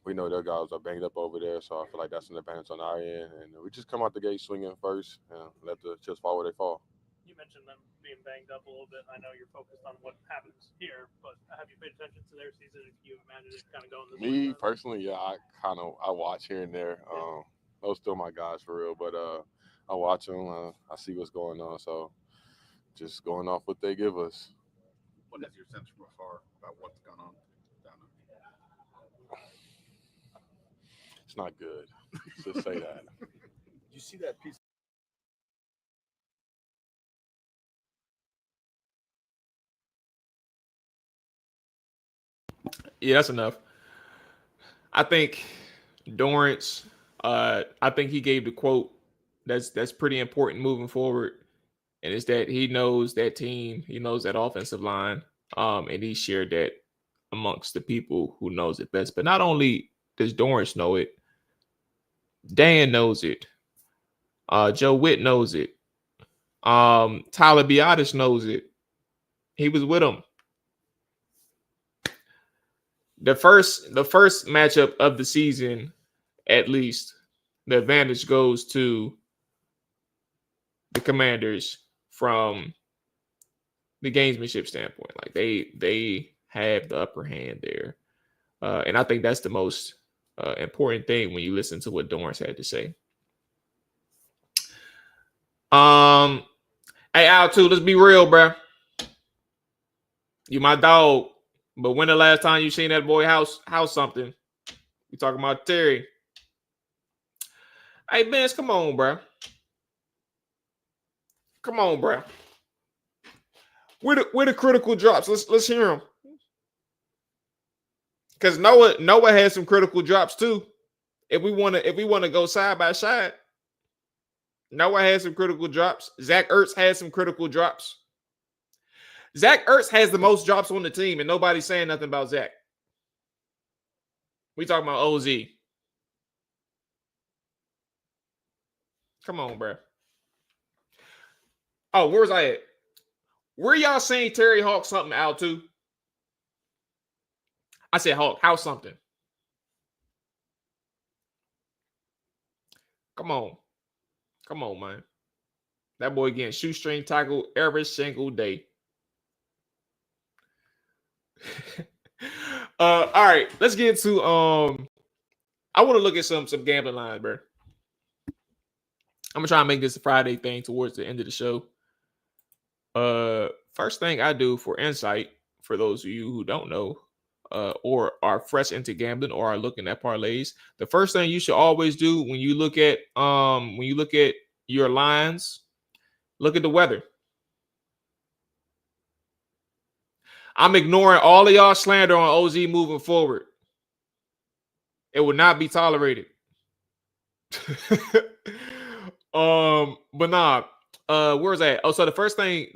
We know their guys are banged up over there, so I feel like that's an advantage on our end. And we just come out the gate swinging first and let the chips fall where they fall. You mentioned them being banged up a little bit. I know you're focused on what happens here, but have you paid attention to their season? If you imagine it kind of going this way? Me personally, yeah, I watch here and there. Those still my guys for real, but I watch them. I see what's going on, so just going off what they give us. What is your sense from afar about what's going on down there? It's not good. Just say that. You see that piece? Yeah, that's enough. I think Dorrance, I think he gave the quote that's pretty important moving forward. And it's that he knows that team, he knows that offensive line, and he shared that amongst the people who knows it best. But not only does Dorrance know it, Dan knows it. Joe Witt knows it. Tyler Biadasz knows it. He was with him. The first matchup of the season, at least, the advantage goes to the Commanders from the gamesmanship standpoint. Like they have the upper hand there. And I think that's the most important thing when you listen to what Dorrance had to say. Hey, Al, too, let's be real, bro. You my dog. But when the last time you seen that boy house something? We talking about Terry. Hey, Vince, come on, bro. Come on, bro. Where the critical drops? Let's hear them. Because Noah had some critical drops too. If we want to go side by side, Noah had some critical drops. Zach Ertz had some critical drops. Zach Ertz has the most drops on the team, and nobody's saying nothing about Zach. We talking about OZ. Come on, bro. Oh, where was I at? Where y'all saying Terry Hawk something out too? I said Hawk, how something? Come on. Come on, man. That boy getting shoestring tackle every single day. All right, let's get to I want to look at some gambling lines, bro. I'm gonna try and make this a Friday thing towards the end of the show. First thing I do for insight, for those of you who don't know, or are fresh into gambling or are looking at parlays, the first thing you should always do when you look at your lines, look at the weather. I'm ignoring all of y'all slander on OZ moving forward. It will not be tolerated. But nah. Where's that? Oh, so the first thing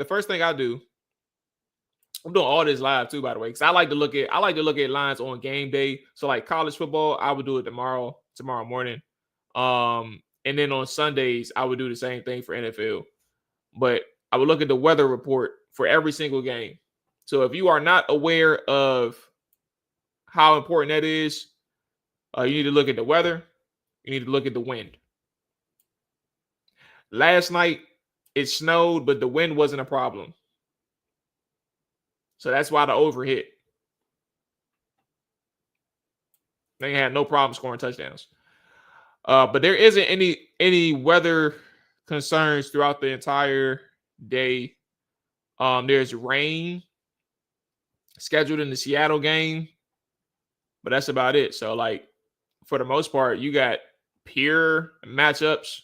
I do, I'm doing all this live too, by the way, because I like to look at lines on game day. So like college football, I would do it tomorrow morning. And then on Sundays, I would do the same thing for NFL. But I would look at the weather report for every single game. So if you are not aware of how important that is, you need to look at the weather. You need to look at the wind. Last night, it snowed, but the wind wasn't a problem. So that's why the over hit. They had no problem scoring touchdowns. But there isn't any weather concerns throughout the entire day. There's rain scheduled in the Seattle game, but that's about it. So, like, for the most part, you got pure matchups,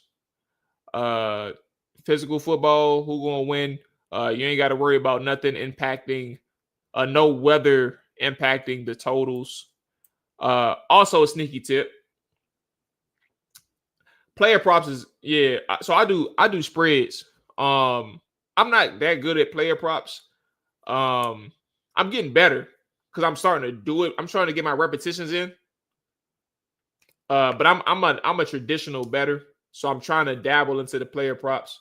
physical football, who gonna win. You ain't got to worry about nothing impacting, no weather impacting the totals. Also a sneaky tip. Player props is so I do spreads. I'm not that good at player props. I'm getting better because I'm starting to do it. I'm starting to get my repetitions in. But I'm a traditional bettor, so I'm trying to dabble into the player props.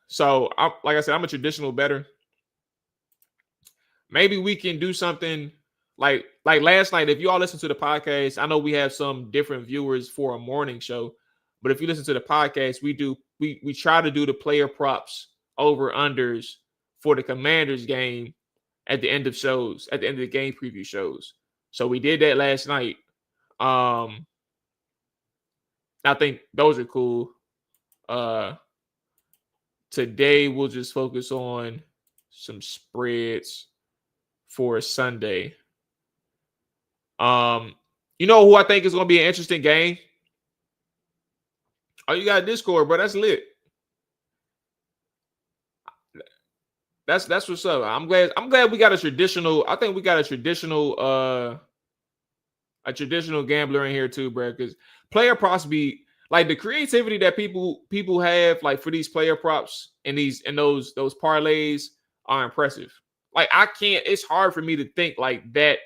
So like I said, I'm a traditional bettor. Maybe we can do something like last night. If you all listen to the podcast, I know we have some different viewers for a morning show, but if you listen to the podcast, we try to do the player props over unders for the Commanders game at the end of shows, at the end of the game preview shows. So we did that last night. I think those are cool. Today we'll just focus on some spreads for Sunday. You know who I think is going to be an interesting game? Oh, you got Discord, bro. That's lit. That's what's up. I'm glad we got a traditional. I think we got a traditional gambler in here too, bro. Because player props be like the creativity that people have like for these player props and those parlays are impressive. Like it's hard for me to think like that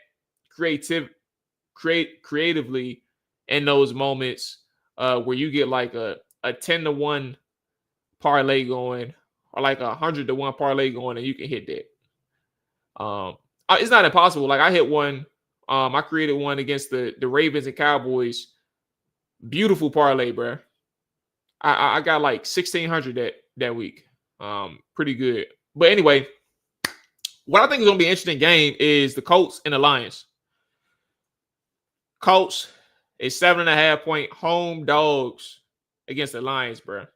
creatively in those moments where you get like a 10-1 parlay going or like 100-1 parlay going and you can hit that. It's not impossible. Like I hit one. I created one against the Ravens and Cowboys. Beautiful parlay, bro. I got like 1,600 that week. Pretty good. But anyway, what I think is going to be an interesting game is the Colts and the Lions. Colts is 7.5-point home dogs against the Lions, bro.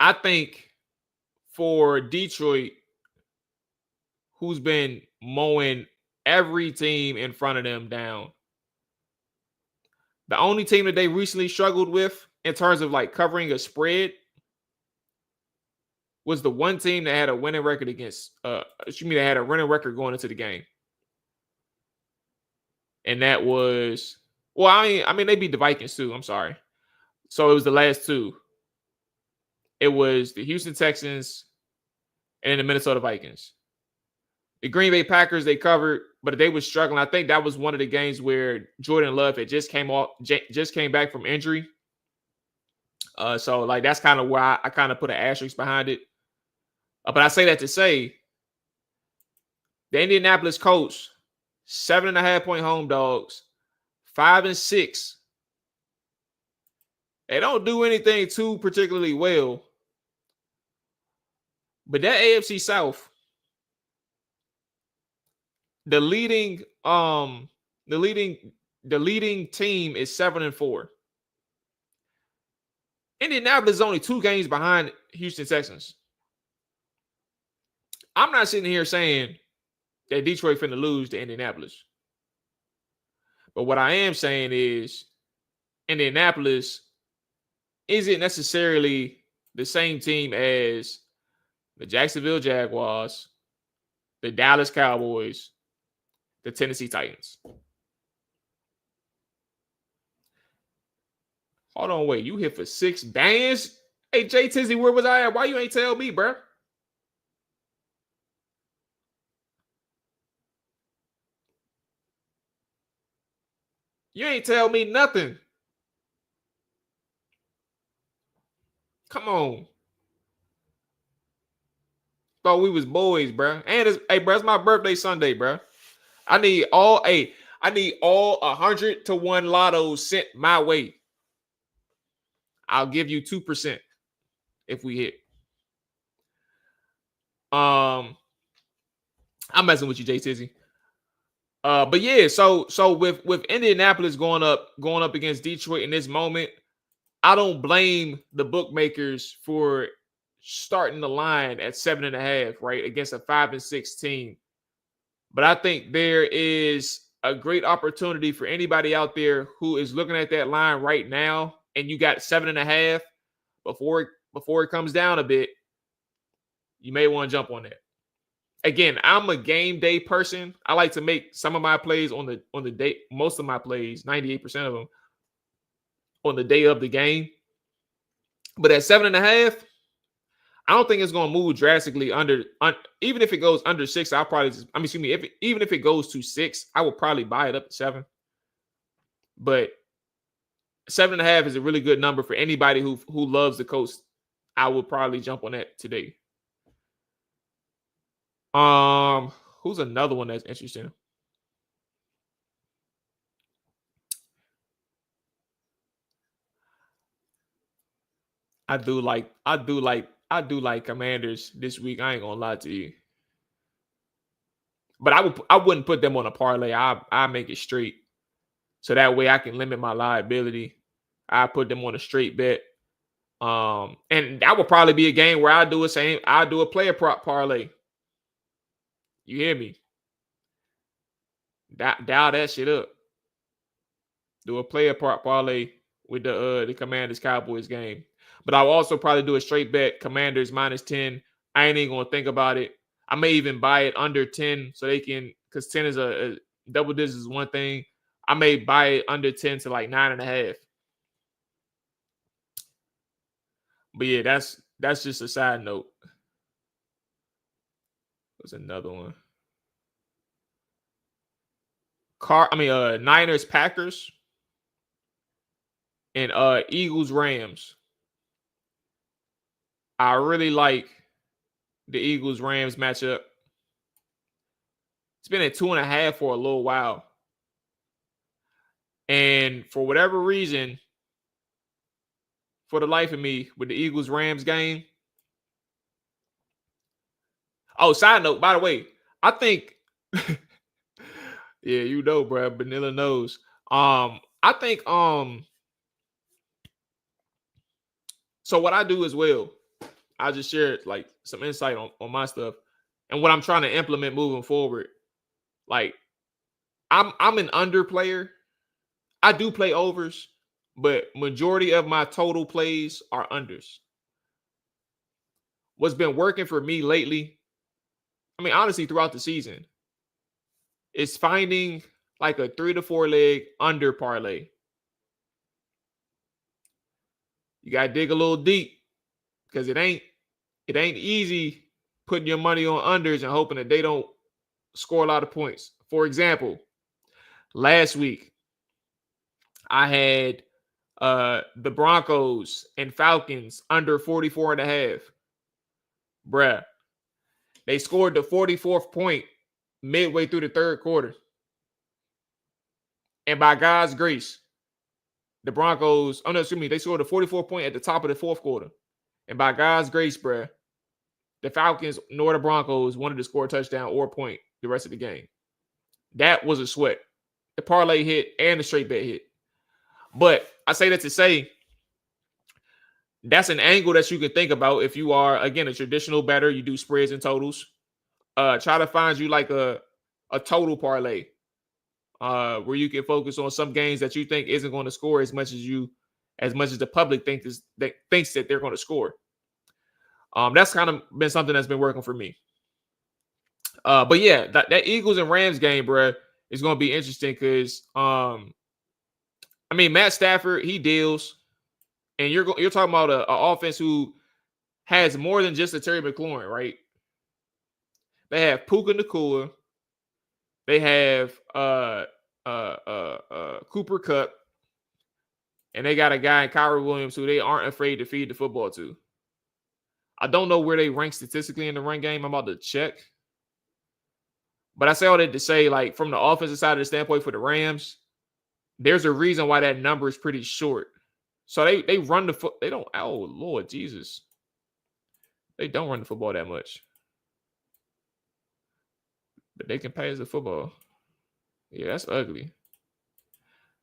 I think for Detroit, who's been mowing every team in front of them down, the only team that they recently struggled with in terms of like covering a spread was the one team that had a winning record against, they had a winning record going into the game. And that was, I mean, they beat the Vikings too. I'm sorry. So it was the last two. It was the Houston Texans and the Minnesota Vikings. The Green Bay Packers, they covered, but they were struggling. I think that was one of the games where Jordan Love had just came back from injury. So like that's kind of why I kind of put an asterisk behind it. But I say that to say the Indianapolis Colts, 7.5-point home dogs, 5-6. They don't do anything too particularly well. But that AFC South, the leading team is 7-4. Indianapolis is only 2 games behind Houston Texans. I'm not sitting here saying that Detroit finna lose to Indianapolis. But what I am saying is Indianapolis isn't necessarily the same team as the Jacksonville Jaguars, the Dallas Cowboys, the Tennessee Titans. Hold on, wait. You hit for 6 bands? Hey, Jay Tizzy, where was I at? Why you ain't tell me, bro? You ain't tell me nothing. Come on. Thought we was boys, bro. And it's my birthday Sunday, bro. I need all 100 to 1 lottos sent my way. I'll give you 2% if we hit. I'm messing with you, Jay Tizzy. But yeah, so with Indianapolis going up against Detroit in this moment, I don't blame the bookmakers for starting the line at 7.5, right, against a 5-6 team. But I think there is a great opportunity for anybody out there who is looking at that line right now, and you got 7.5 before it comes down a bit. You may want to jump on that. Again, I'm a game day person. I like to make some of my plays on the day, most of my plays, 98% of them, on the day of the game. But at 7.5, I don't think it's going to move drastically even if it goes under 6, I'll probably even if it goes to 6, I will probably buy it up to 7. But 7.5 is a really good number for anybody who loves the Colts. I will probably jump on that today. Who's another one that's interesting? I do like Commanders this week. I ain't gonna lie to you. But I wouldn't put them on a parlay. I make it straight. So that way I can limit my liability. I put them on a straight bet. And that would probably be a game where I'll do a player prop parlay. You hear me? Dial that shit up. Do a player prop parlay with the Commanders Cowboys game. But I'll also probably do a straight bet Commanders -10. I ain't even gonna think about it. I may even buy it under 10 so they can, because 10 is a double digits is one thing. I may buy it under 10 to like 9.5. But yeah, that's just a side note. There's another one. Niners Packers and Eagles Rams. I really like the Eagles Rams matchup. It's been at 2.5 for a little while. And for whatever reason, for the life of me, with the Eagles-Rams game. Oh, side note, by the way, I think, yeah, you know, bro, Vanilla knows. I think, so what I do as well, I just share like some insight on my stuff and what I'm trying to implement moving forward. Like, I'm an under player. I do play overs, but majority of my total plays are unders. What's been working for me lately, I mean, honestly, throughout the season, is finding like a 3 to 4 leg under parlay. You gotta dig a little deep because it ain't easy putting your money on unders and hoping that they don't score a lot of points. For example, last week I had the Broncos and Falcons under 44.5. Bruh, they scored the 44th point midway through the third quarter. And by God's grace, the Broncos, they scored a 44 point at the top of the fourth quarter. And by God's grace, bruh, the Falcons nor the Broncos wanted to score a touchdown or a point the rest of the game. That was a sweat. The parlay hit and the straight bet hit. But I say that to say, that's an angle that you can think about if you are, again, a traditional bettor. You do spreads and totals. Try to find you like a total parlay where you can focus on some games that you think isn't going to score as much as the public thinks that they're going to score. That's kind of been something that's been working for me. But yeah, that Eagles and Rams game, bro, is going to be interesting because, I mean, Matt Stafford, he deals, and you're talking about an offense who has more than just a Terry McLaurin, right? They have Puka Nacua, they have Cooper Kupp, and they got a guy in Kyrie Williams who they aren't afraid to feed the football to. I don't know where they rank statistically in the run game. I'm about to check. But I say all that to say, like, from the offensive side of the standpoint for the Rams, there's a reason why that number is pretty short. So they run the foot. They don't. Oh, Lord Jesus. They don't run the football that much. But they can pass the football. Yeah, that's ugly.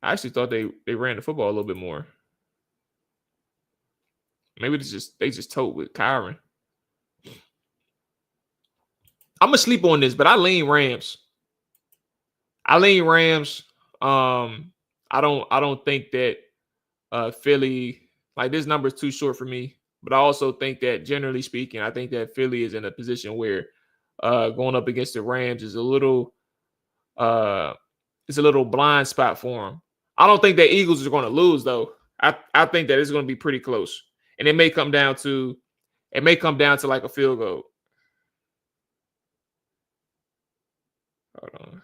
I actually thought they ran the football a little bit more. Maybe they just told with Kyron. I'm gonna sleep on this, but I lean Rams. I don't think that Philly, like, this number is too short for me. But I also think that, generally speaking, I think that Philly is in a position where going up against the Rams is a little blind spot for them. I don't think that Eagles are going to lose, though. I think that it's going to be pretty close, and it may come down to like a field goal. Hold on.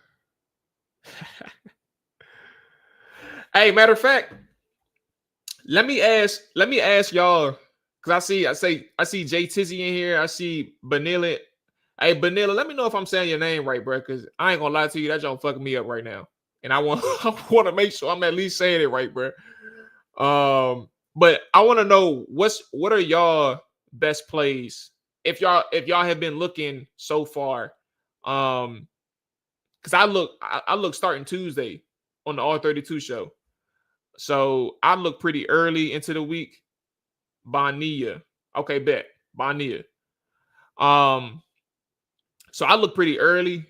Hey, matter of fact, let me ask y'all, because I see Jay Tizzy in here. I see Vanilla. Hey, Vanilla, let me know if I'm saying your name right, bro, because I ain't gonna lie to you, that y'all fucking me up right now. And I want to make sure I'm at least saying it right, bro. But I want to know what are y'all best plays if y'all have been looking so far. Because I look starting Tuesday on the R32 show. So I look pretty early into the week. Bonilla. Okay, bet. Bonilla. So I look pretty early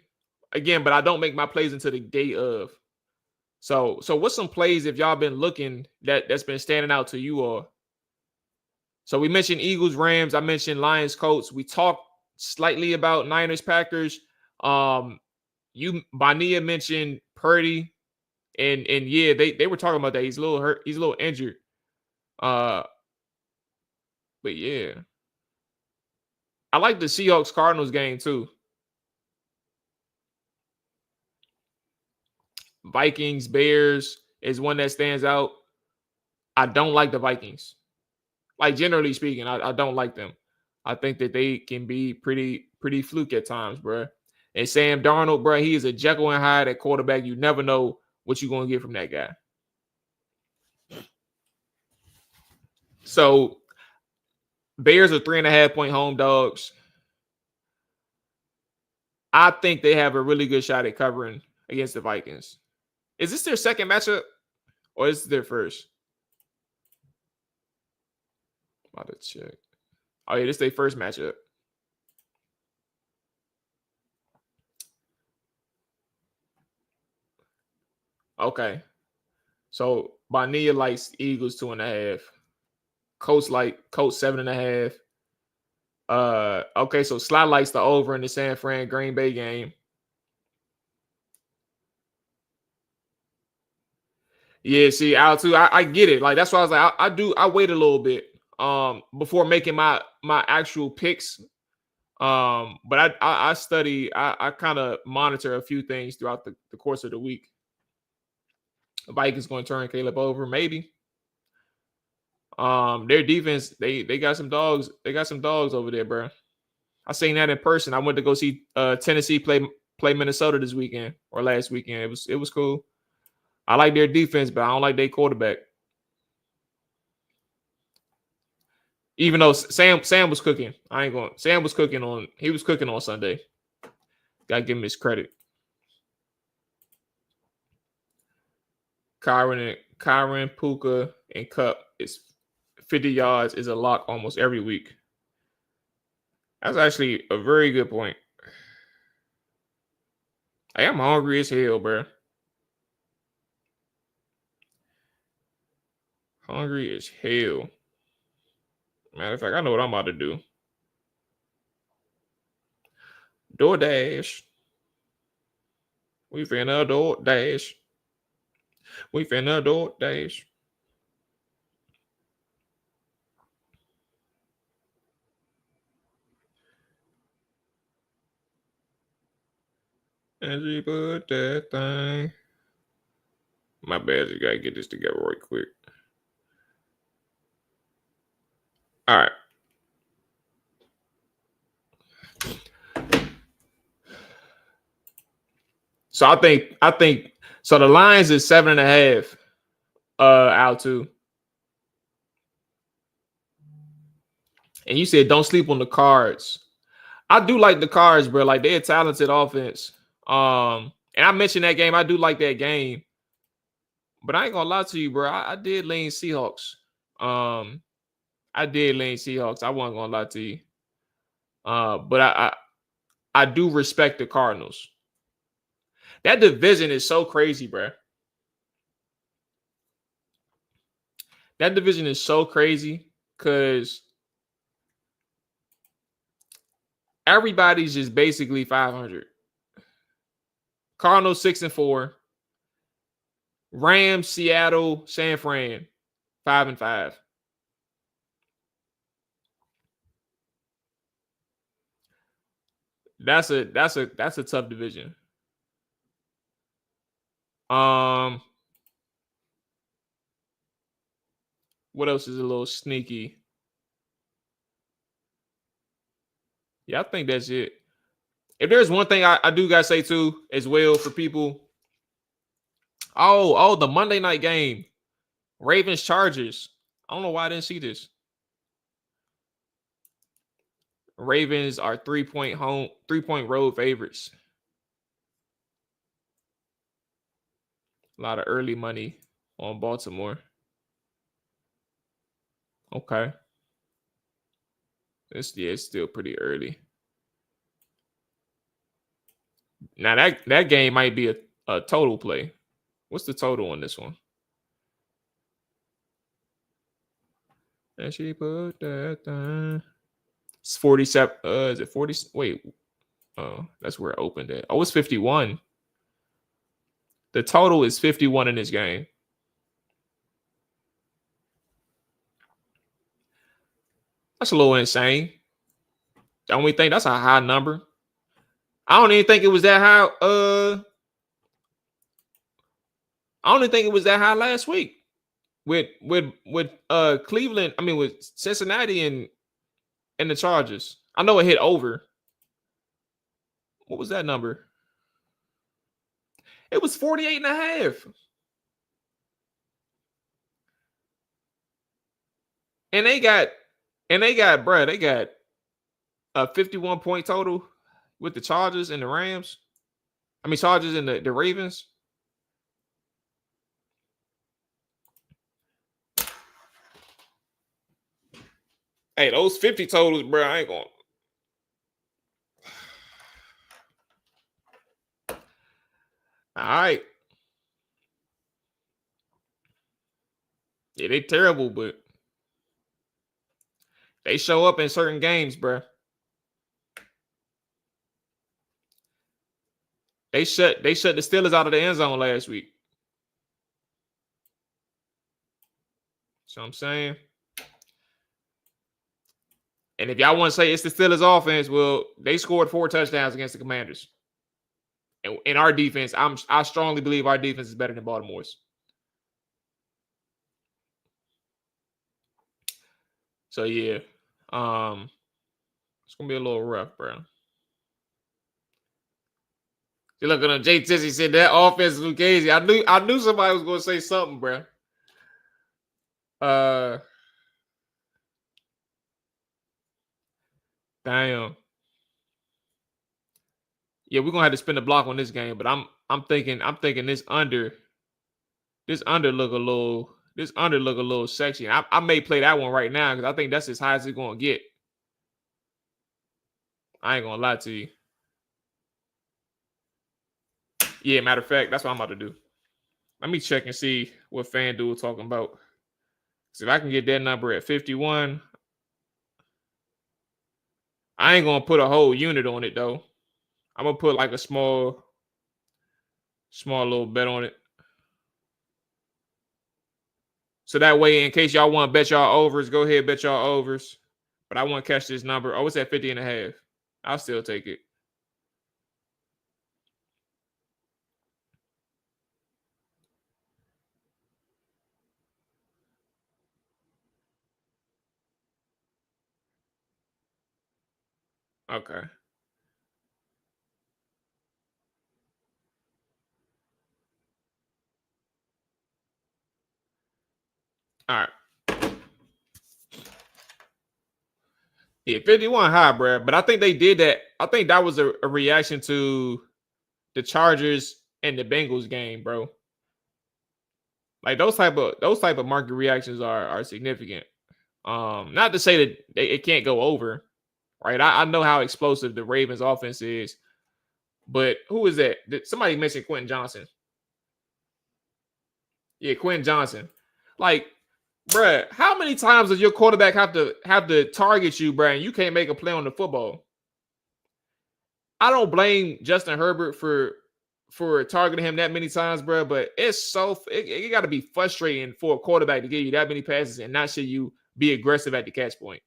again, but I don't make my plays until the day of. So what's some plays if y'all been looking that's been standing out to you all? So we mentioned Eagles, Rams. I mentioned Lions, Colts. We talked slightly about Niners, Packers. Bonilla mentioned Purdy, and yeah, they were talking about that. He's a little hurt. He's a little injured. But yeah, I like the Seahawks Cardinals game too. Vikings, Bears is one that stands out. I don't like the Vikings. Like, generally speaking, I don't like them. I think that they can be pretty fluke at times, bro. And Sam Darnold, bro, he is a Jekyll and Hyde at quarterback. You never know what you're going to get from that guy. So Bears are 3.5-point home dogs. I think they have a really good shot at covering against the Vikings. Is this their second matchup or is this their first? I'm about to check. Oh, yeah, this is their first matchup. Okay. So Bonilla likes Eagles 2.5. Coach 7.5. Okay, so Sly likes the over in the San Fran Green Bay game. Yeah, see, Al too. I get it. Like that's why I was like, I wait a little bit before making my actual picks. But I study, I kind of monitor a few things throughout the course of the week. The Vikings going to turn Caleb over, maybe. Their defense, they got some dogs. They got some dogs over there, bro. I seen that in person. I went to go see Tennessee play Minnesota this weekend or last weekend. It was cool. I like their defense, but I don't like their quarterback. Even though Sam was cooking, Sam was cooking on Sunday. Gotta give him his credit. Kyron, Puka, and Cup is 50 yards is a lock almost every week. That's actually a very good point. I am hungry as hell, bro. Hungry as hell. Matter of fact, I know what I'm about to do. DoorDash. We finna DoorDash. We finna DoorDash. And she put that thing. My bad, you gotta get this together right quick. All right. So I think so the lines is 7.5 out too. And you said don't sleep on the Cards. I do like the Cards, bro. Like they're a talented offense. And I mentioned that game. I do like that game. But I ain't gonna lie to you, bro. I did lean Seahawks. I did lean Seahawks. I wasn't gonna lie to you. But I do respect the Cardinals. That division is so crazy, bro. That division is so crazy because everybody's just basically 500. Cardinals 6-4. Rams, Seattle, San Fran 5-5. That's a tough division. What else is a little sneaky? Yeah, I think that's it. If there's one thing I do gotta say too, as well for people. Oh, the Monday night game. Ravens Chargers. I don't know why I didn't see this. Ravens are 3-point road favorites. A lot of early money on Baltimore. Okay. It's still pretty early. Now that game might be a total play. What's the total on this one? And she put that thing. It's 47. Is it 40? Wait. Oh, that's where it opened at. Oh, it's 51. The total is 51 in this game. That's a little insane. Don't we think that's a high number? I don't even think it was that high. I don't even think it was that high last week with Cleveland. I mean, with Cincinnati and the Chargers. I know it hit over. What was that number? It was 48.5. And they got, bruh, they got a 51 point total with the Chargers and the Rams. I mean, Chargers and the Ravens. Hey, those 50 totals, bro, I ain't going. All right. Yeah, they terrible, but they show up in certain games, bro. They shut the Steelers out of the end zone last week. So I'm saying. And if y'all want to say it's the Steelers offense, well, they scored 4 touchdowns against the Commanders. And in our defense, I strongly believe our defense is better than Baltimore's. So yeah. It's gonna be a little rough, bro. You look at Jay Tizzy said that offense is crazy. I knew somebody was gonna say something, bro. Damn. Yeah, we're gonna have to spin the block on this game, but I'm thinking this under look a little sexy. I may play that one right now because I think that's as high as it's gonna get. I ain't gonna lie to you. Yeah, matter of fact, that's what I'm about to do. Let me check and see what FanDuel talking about. So if I can get that number at 51, I ain't gonna put a whole unit on it though. I'm gonna put like a small little bet on it. So that way, in case y'all want to bet y'all overs, go ahead, bet y'all overs. But I want to catch this number. Oh, it's at 50.5. I'll still take it. Okay. All right. Yeah, 51 high, bro. But I think they did that. I think that was a reaction to the Chargers and the Bengals game, bro. Like those type of market reactions are significant. Not to say that it can't go over, right? I know how explosive the Ravens offense is, but who is that? Somebody mentioned Quentin Johnson. Yeah, Quentin Johnson. Like, bruh, how many times does your quarterback have to target you, bruh, and you can't make a play on the football? I don't blame Justin Herbert for targeting him that many times, bruh, but it got to be frustrating for a quarterback to give you that many passes and not see you be aggressive at the catch point.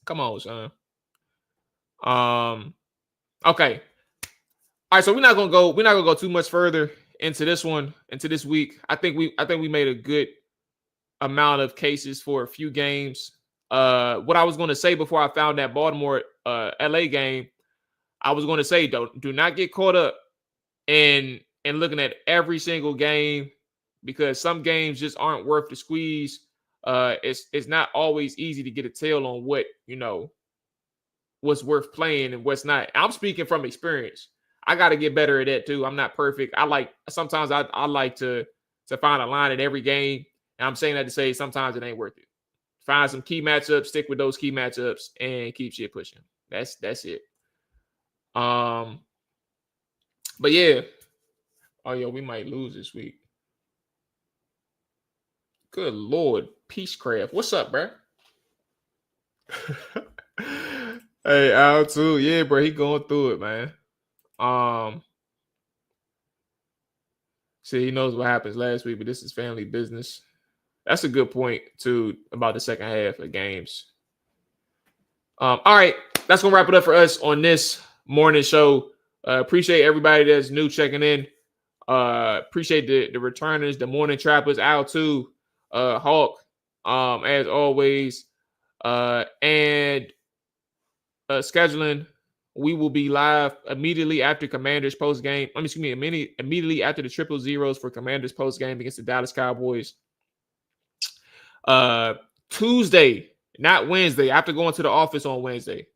Come on, son. Okay. All right, so we're not gonna go too much further into this week. I think we made a good amount of cases for a few games. What I was going to say before I found that Baltimore LA game, I was going to say do not get caught up in looking at every single game because some games just aren't worth the squeeze. It's not always easy to get a tell on what what's worth playing and what's not. I'm speaking from experience. I got to get better at that too. I'm not perfect. I like to find a line in every game. And I'm saying that to say sometimes it ain't worth it. Find some key matchups, stick with those key matchups, and keep shit pushing. That's it. But yeah. Oh yeah, we might lose this week. Good Lord, Peacecraft. What's up, bro? Hey, Al too. Yeah, bro, he going through it, man. See, he knows what happens last week, but this is family business. That's a good point too about the second half of games. All right, that's gonna wrap it up for us on this morning show. Appreciate everybody that's new checking in. Appreciate the returners, the morning trappers, Al too, Hawk, as always, and scheduling. We will be live immediately after Commanders post game. Immediately after the 000 for Commanders post game against the Dallas Cowboys. Tuesday, not Wednesday. I have to go into the office on Wednesday.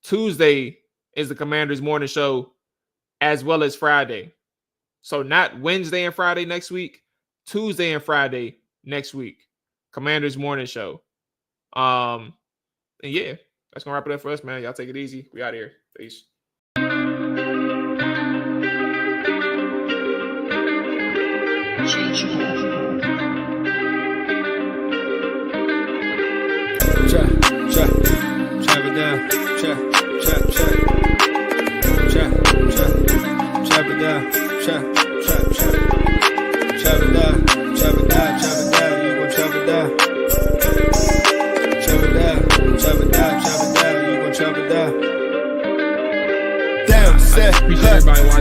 Tuesday is the Commanders Morning Show, as well as Friday. So not Wednesday and Friday next week, Tuesday and Friday next week. Commanders Morning Show. And yeah, that's gonna wrap it up for us, man. Y'all take it easy. We out here. Peace. Chop it down, chop it down, chop it down, you gon' chop it down. Chop it down, you gon' chop it down. Down, set,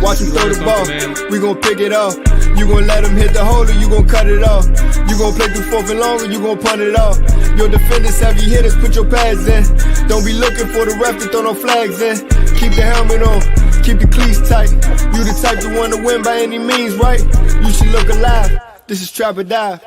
watch him throw the ball. We gon' pick it off. You gon' let him hit the hole or you gon' cut it off. You gon' play through 4th and long or you gon' punt it off. Your defenders, heavy hitters, put your pads in. Don't be looking for the ref to throw no flags in. Keep the helmet on, keep the cleats tight. You the type to want to win by any means, right? You should look alive. This is Trap or Dive.